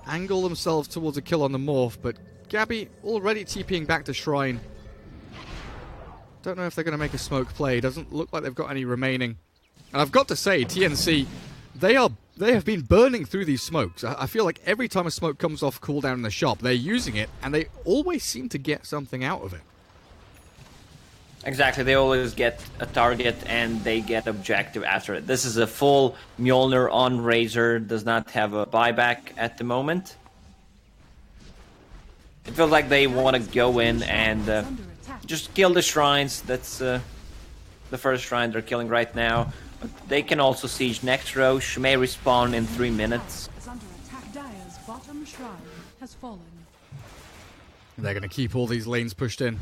angle themselves towards a kill on the Morph, but Gabby already TPing back to Shrine. Don't know if they're going to make a smoke play. Doesn't look like they've got any remaining. And I've got to say, TNC, they have been burning through these smokes. I feel like every time a smoke comes off cooldown in the shop, they're using it, and they always seem to get something out of it. Exactly, they always get a target and they get objective after it. This is a full Mjolnir on Razor, does not have a buyback at the moment. It feels like they want to go in and just kill the shrines. That's the first shrine they're killing right now. But they can also siege next row. She may respawn in 3 minutes. Dire's bottom shrine has fallen. They're going to keep all these lanes pushed in.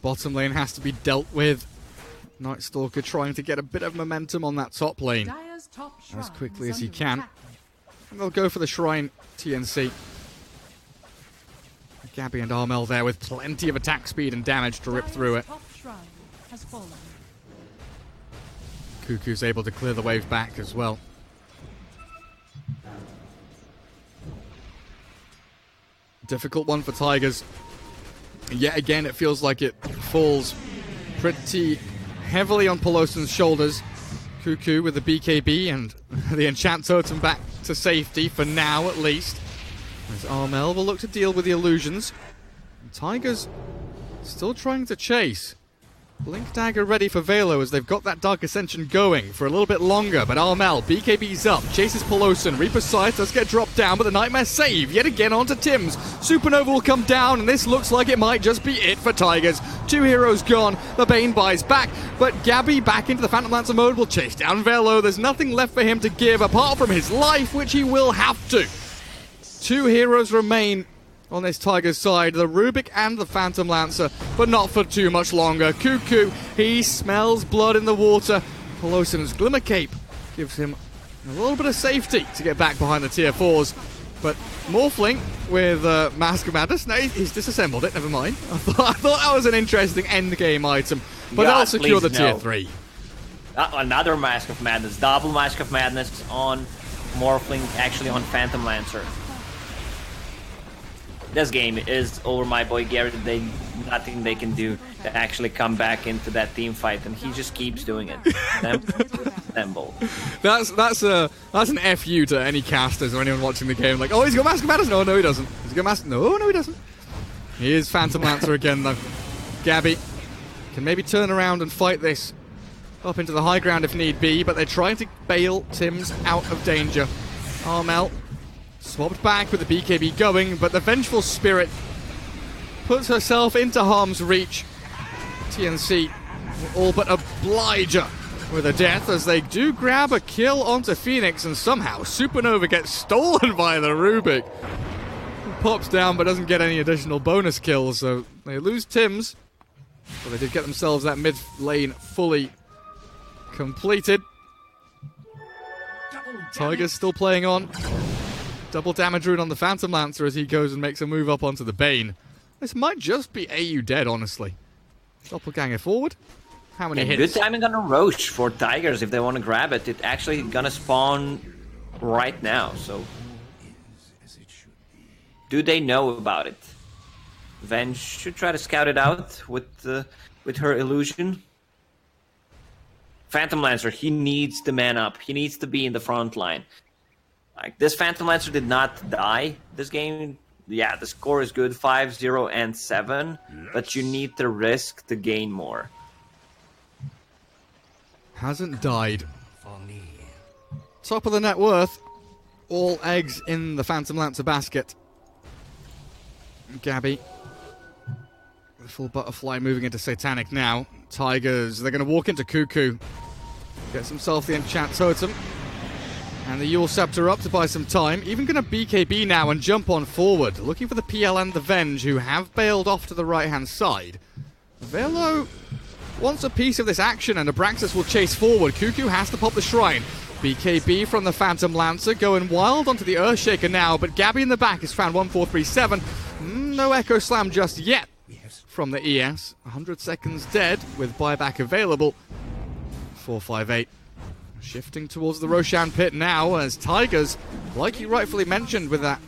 Bottom lane has to be dealt with. Night Stalker trying to get a bit of momentum on that top lane as quickly as he can. And they'll go for the shrine, TNC. Gabby and Armel there with plenty of attack speed and damage to rip through it. Cuckoo's able to clear the wave back as well. Difficult one for Tigers. Yet again, it feels like it falls pretty heavily on Pelosin's shoulders. Cuckoo with the BKB and the Enchant Totem back to safety, for now at least. As Armel will look to deal with the illusions. And Tigers still trying to chase. Blink Dagger ready for Velo as they've got that Dark Ascension going for a little bit longer, but Armel, BKB's up, chases Pelosin, Reaper's Sight does get dropped down, but the Nightmare save yet again onto Tim's. Supernova will come down, and this looks like it might just be it for Tigers. 2 heroes gone, the Bane buys back, but Gabby back into the Phantom Lancer mode will chase down Velo. There's nothing left for him to give apart from his life, which he will have to. 2 heroes remain on this Tiger's side, the Rubik and the Phantom Lancer, but not for too much longer. Cuckoo, he smells blood in the water. Pelosin's Glimmer Cape gives him a little bit of safety to get back behind the tier 4s. But Morphling with Mask of Madness, no, he's disassembled it, never mind. I thought that was an interesting endgame item, but God, that'll secure the tier no. 3. Another Mask of Madness, double Mask of Madness on Morphling, actually on Phantom Lancer. This game is over, my boy Garrett. Nothing they can do to actually come back into that team fight, and he just keeps doing it. Assemble. That's an FU to any casters or anyone watching the game. Like, oh, he's got Mask of Madness. No, he doesn't. He's got Mask. No, he doesn't. He is Phantom Lancer again, though. Gabby can maybe turn around and fight this up into the high ground if need be, but they're trying to bail Tim's out of danger. Armel swapped back with the BKB going, but the Vengeful Spirit puts herself into harm's reach. TNC will all but oblige her with a death as they do grab a kill onto Phoenix, and somehow Supernova gets stolen by the Rubik. Pops down but doesn't get any additional bonus kills, so they lose Tim's. But they did get themselves that mid lane fully completed. Tiger's still playing on. Double damage rune on the Phantom Lancer as he goes and makes a move up onto the Bane. This might just be AU dead, honestly. Doppelganger forward. How many hits? Good timing on a Roche for Tigers if they want to grab it. It's actually gonna spawn right now, so... Do they know about it? Venge should try to scout it out with her illusion. Phantom Lancer, he needs the man up. He needs to be in the front line. Like, this Phantom Lancer did not die this game. Yeah, the score is good, 5-0 and 7, but you need to risk to gain more. Hasn't died. Top of the net worth. All eggs in the Phantom Lancer basket. Gabby. The full butterfly moving into Satanic now. Tigers, they're going to walk into Cuckoo. Gets himself the Enchant Totem. And the Yule Scepter up to buy some time. Even going to BKB now and jump on forward. Looking for the PL and the Venge, who have bailed off to the right-hand side. Velo wants a piece of this action, and Abraxas will chase forward. Cuckoo has to pop the Shrine. BKB from the Phantom Lancer, going wild onto the Earthshaker now, but Gabby in the back is found 1437. No Echo Slam just yet from the ES. 100 seconds dead with buyback available. 458. Shifting towards the Roshan pit now as Tigers like you rightfully mentioned, with that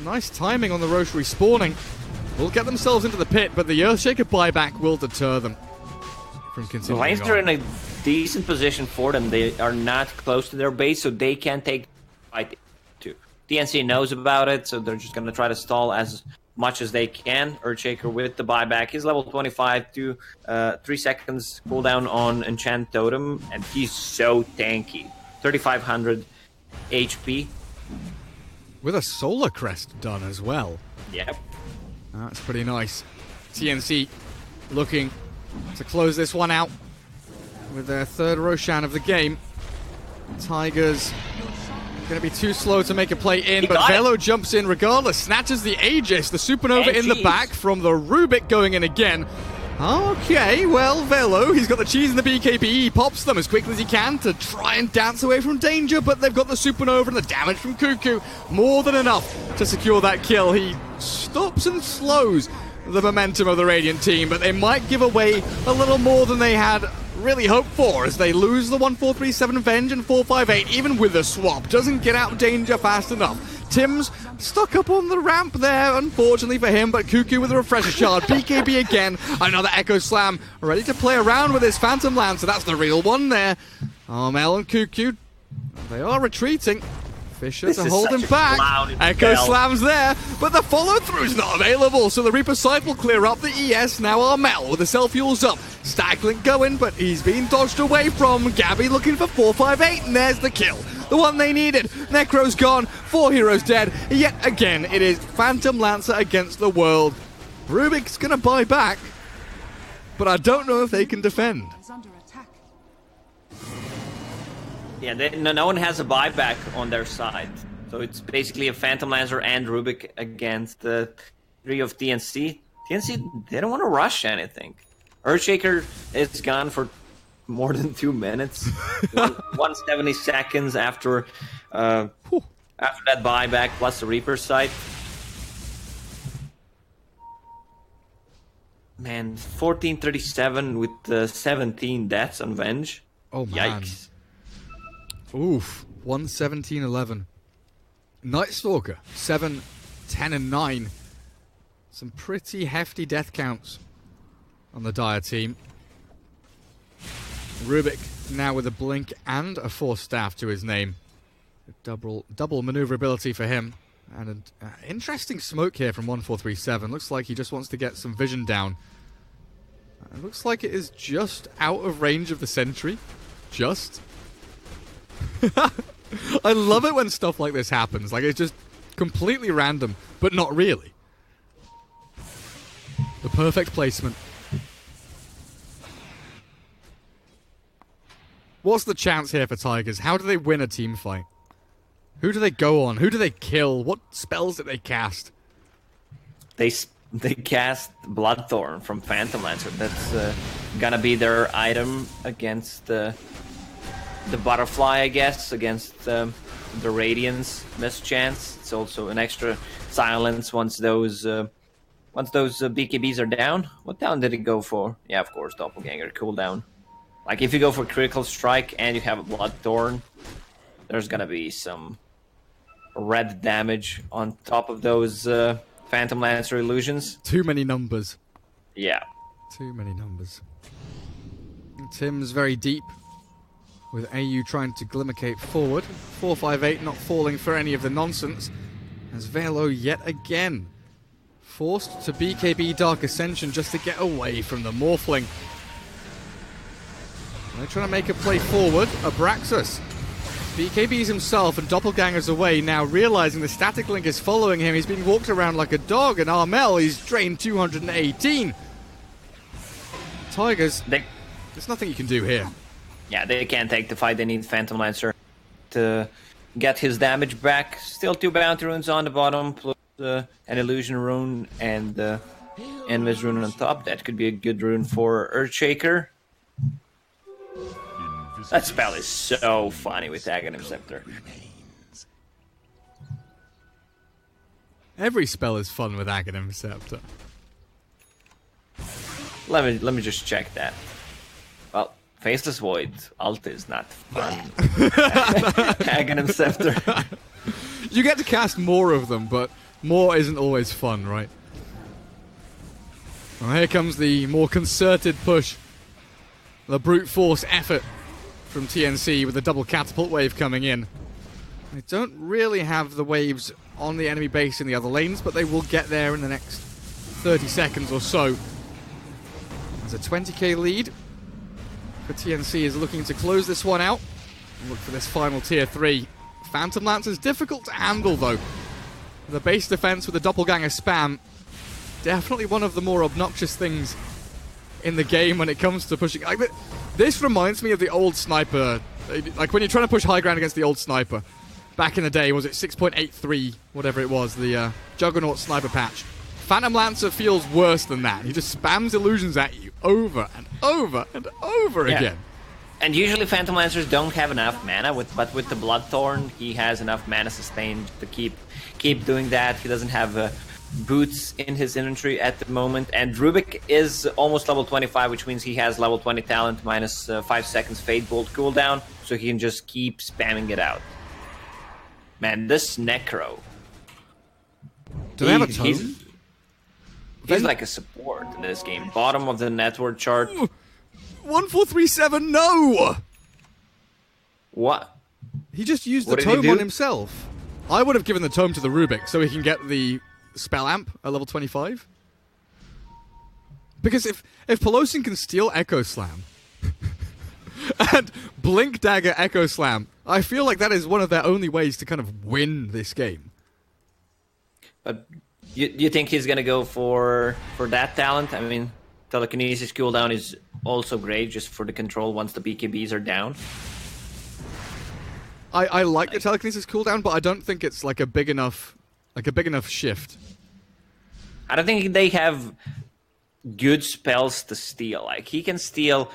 nice timing on the Roche respawning, will get themselves into the pit, but the Earthshaker buyback will deter them from The continuing Lions on. are in a decent position for them. They are not close to their base, so they can take the fight too. TNC knows about it, so they're just going to try to stall as much as they can. Earthshaker with the buyback. He's level 25 to 3 seconds cooldown on Enchant Totem, and he's so tanky. 3,500 HP. With a Solar Crest done as well. Yep. That's pretty nice. TNC looking to close this one out with their third Roshan of the game. Tigers going to be too slow to make a play in, but Velo jumps in regardless, snatches the Aegis, the Supernova in the back from the Rubik going in again. Okay, well, Velo, he's got the cheese and the BKB, he pops them as quickly as he can to try and dance away from danger, but they've got the Supernova and the damage from Cuckoo, more than enough to secure that kill. He stops and slows the momentum of the Radiant team, but they might give away a little more than they had really hoped for as they lose the 1437 Venge and 458, even with the swap. Doesn't get out of danger fast enough. Tim's stuck up on the ramp there, unfortunately for him, but Cuckoo with a refresher shard. BKB again, another Echo Slam, ready to play around with this Phantom Lancer. That's the real one there. Armel and Cuckoo, they are retreating. Fisher to hold him back. Echo Slam's there, but the follow-through's not available, so the Reaper side will clear up the ES. Now Armel with the self-fuels up. Stacklink going, but he's being dodged away from. Gabby looking for 458, and there's the kill. The one they needed. Necro's gone, 4 heroes dead. Yet again, it is Phantom Lancer against the world. Rubik's gonna buy back, but I don't know if they can defend. Is under attack. Yeah, no one has a buyback on their side. So it's basically a Phantom Lancer and Rubik against the 3 of TNC. TNC, they don't want to rush anything. Earthshaker is gone for more than 2 minutes. 170 seconds after that buyback plus the Reaper site. Man, 1437 with 17 deaths on Venge. Oh man. Yikes. Oof, 117-11. Night Stalker, 7, 10, and 9. Some pretty hefty death counts on the Dire team. Rubik now with a blink and a Force Staff to his name. Double maneuverability for him. And an interesting smoke here from 1437. Looks like he just wants to get some vision down. It looks like it is just out of range of the sentry. Just. I love it when stuff like this happens. Like, it's just completely random, but not really. The perfect placement. What's the chance here for Tigers? How do they win a team fight? Who do they go on? Who do they kill? What spells do they cast? They cast Bloodthorn from Phantom Lancer. That's gonna be their item against the Butterfly, I guess, against the Radiance Mischance. It's also an extra silence once those BKBs are down. What down did it go for? Yeah, of course, Doppelganger cooldown. Like, if you go for Critical Strike and you have a Bloodthorn, there's gonna be some red damage on top of those Phantom Lancer illusions. Too many numbers. Yeah. Too many numbers. And Tim's very deep, with AU trying to glimmercape forward. 458 not falling for any of the nonsense, as Velo yet again forced to BKB Dark Ascension just to get away from the Morphling. They're trying to make a play forward. Abraxas BKBs himself and Doppelganger's away, now realizing the Static Link is following him. He's being walked around like a dog, and Armel, he's drained 218. Tigers, there's nothing you can do here. Yeah, they can't take the fight. They need Phantom Lancer to get his damage back. Still 2 bounty runes on the bottom, plus an illusion rune and Invis rune on top. That could be a good rune for Earthshaker. That spell is so funny with Aghanim Scepter. Every spell is fun with Aghanim Scepter. Let me just check that. Well, Faceless Void ult is not fun. Aghanim Scepter. You get to cast more of them, but more isn't always fun, right? Well, here comes the more concerted push. The brute force effort from TNC with the double catapult wave coming in. They don't really have the waves on the enemy base in the other lanes, but they will get there in the next 30 seconds or so. There's a 20k lead. For TNC is looking to close this one out. Look for this final tier 3. Phantom Lance is difficult to handle though. The base defense with the doppelganger spam, definitely one of the more obnoxious things in the game when it comes to pushing. Like, this reminds me of the old sniper. Like when you're trying to push high ground against the old sniper. Back in the day, was it 6.83, whatever it was, the Juggernaut sniper patch. Phantom Lancer feels worse than that. He just spams illusions at you over and over and over again. And usually Phantom Lancers don't have enough mana, but with the Bloodthorn, he has enough mana sustained to keep doing that. He doesn't have boots in his inventory at the moment, and Rubik is almost level 25, which means he has level 20 talent minus 5 seconds Fade Bolt cooldown, so he can just keep spamming it out. Man, this Necro. Do they have a tome? He's like a support in this game. Bottom of the network chart. 1437, no! What? He just used the tome on himself. I would have given the tome to the Rubik so he can get the spell amp at level 25. Because if Pelosin can steal Echo Slam and Blink Dagger Echo Slam, I feel like that is one of their only ways to kind of win this game. But you think he's gonna go for that talent? I mean, telekinesis cooldown is also great just for the control once the BKBs are down. I like the telekinesis cooldown, but I don't think it's like a big enough shift. I don't think they have good spells to steal. Like, he can steal,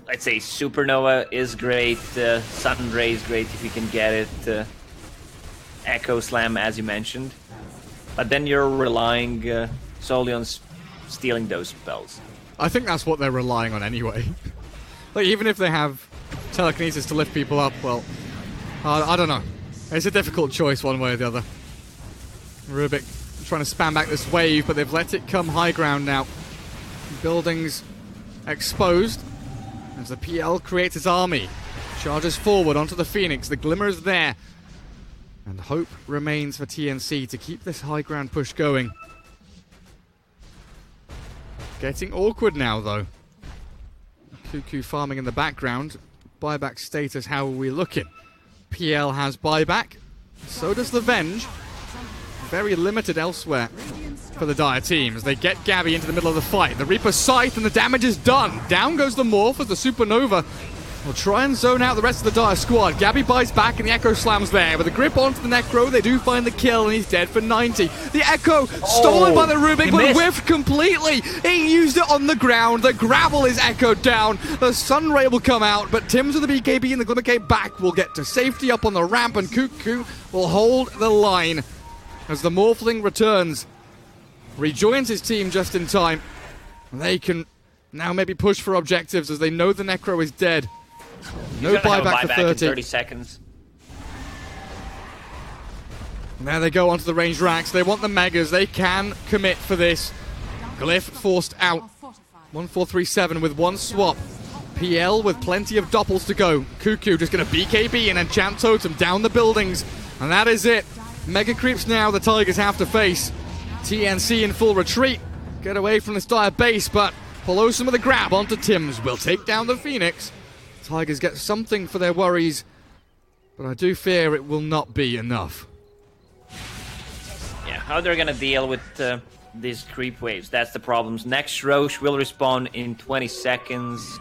let's say, Supernova is great, Sun Ray is great if you can get it, Echo Slam, as you mentioned. But then you're relying solely on stealing those spells. I think that's what they're relying on anyway. Like, even if they have telekinesis to lift people up, well, I don't know. It's a difficult choice one way or the other. Rubik trying to spam back this wave, but they've let it come high ground now. Buildings exposed as the PL creates his army. Charges forward onto the Phoenix. The glimmer is there. And hope remains for TNC to keep this high ground push going. Getting awkward now, though. Cuckoo farming in the background. Buyback status, how are we looking? PL has buyback. So does the Venge. Very limited elsewhere for the Dire team as they get Gabby into the middle of the fight. The Reaper Scythe and the damage is done. Down goes the Morph as the Supernova will try and zone out the rest of the Dire squad. Gabby buys back and the Echo Slam's there. With a grip onto the Necro, they do find the kill and he's dead for 90. The Echo stolen by the Rubik, but whiffed completely. He used it on the ground. The gravel is echoed down. The Sun Ray will come out, but Tim's with the BKB and the Glimmer Cape back will get to safety up on the ramp, and Cuckoo will hold the line as the Morphling returns. Rejoins his team just in time. They can now maybe push for objectives as they know the Necro is dead. No buyback for 30. In 30 seconds. And there they go onto the ranged racks. They want the Megas. They can commit for this. Glyph forced out. 1437 with one swap. PL with plenty of doppels to go. Cuckoo just going to BKB and enchant totem down the buildings. And that is it. Mega creeps now the Tigers have to face. TNC in full retreat. Get away from this Dire base, but Pelosin with a grab onto Tims will take down the Phoenix. Tigers get something for their worries, but I do fear it will not be enough. Yeah, how they're gonna deal with these creep waves, that's the problems. Next Roche will respawn in 20 seconds.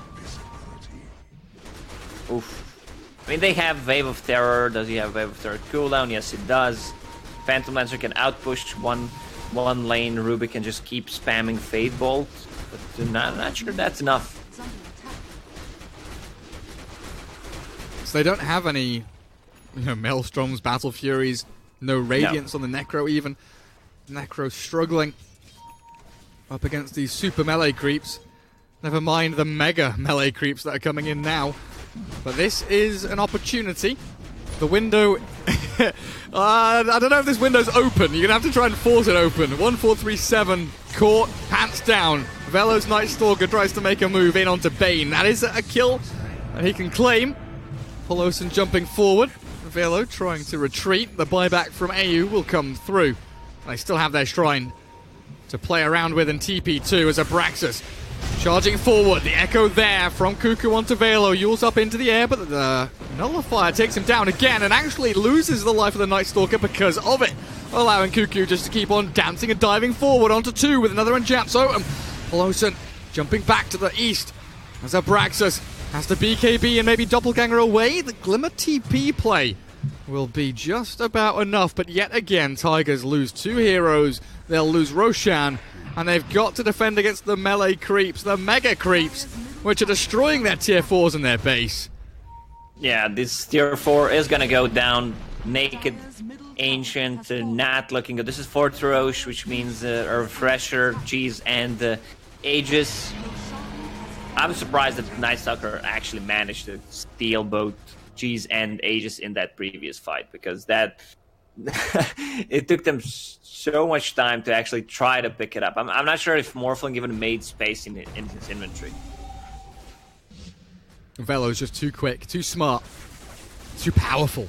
Oof. I mean, they have Wave of Terror. Does he have Wave of Terror cooldown? Yes, it does. Phantom Lancer can outpush one lane. Rubik can just keep spamming Fade Bolt, but I'm not sure that's enough. So they don't have any, Maelstroms, Battle Furies, no Radiance on the Necro even. Necro struggling up against these super melee creeps. Never mind the mega melee creeps that are coming in now. But this is an opportunity The window... I don't know if this window's open. You're going to have to try and force it open. 1437, caught, pants down. Velo's Night Stalker tries to make a move in onto Bane. That is a kill that he can claim. Polosan jumping forward. Velo trying to retreat. The buyback from AU will come through. They still have their shrine to play around with in TP2 as Abraxas charging forward. The echo there from Cuckoo onto Velo. Yules up into the air, but the nullifier takes him down again and actually loses the life of the Night Stalker because of it, allowing Cuckoo just to keep on dancing and diving forward onto 2 with another Njatso. Polosan jumping back to the east as Abraxas has the BKB and maybe Doppelganger away. The Glimmer TP play will be just about enough, but yet again, Tigers lose 2 heroes. They'll lose Roshan, and they've got to defend against the melee creeps, the mega creeps, which are destroying their tier 4s and their base. Yeah, this tier 4 is gonna go down. Naked, Ancient, Nat looking good. This is 4th Roche, which means a Refresher, Cheese, and Aegis. I'm surprised that Night Stalker actually managed to steal both Cheese and Aegis in that previous fight, because that it took them so much time to actually try to pick it up. I'm not sure if Morphling even made space in his inventory. Velo's just too quick, too smart, too powerful.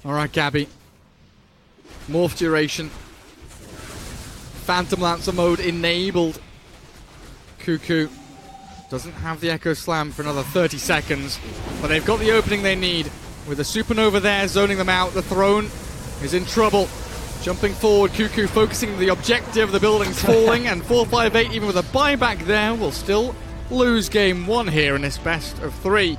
Alright, Gabby. Morph duration. Phantom Lancer mode enabled. Cuckoo doesn't have the Echo Slam for another 30 seconds, but they've got the opening they need. With the Supernova there, zoning them out, the Throne is in trouble. Jumping forward, Cuckoo focusing the objective, the building's falling, and 458, even with a buyback there, will still lose game 1 here in this best of 3.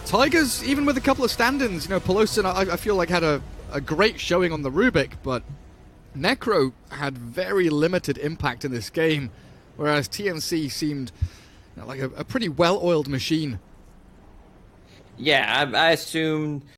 Tigers, even with a couple of stand-ins, Polosan, I feel like had a great showing on the Rubik, but Necro had very limited impact in this game, whereas TNC seemed like a pretty well-oiled machine. Yeah, I assumed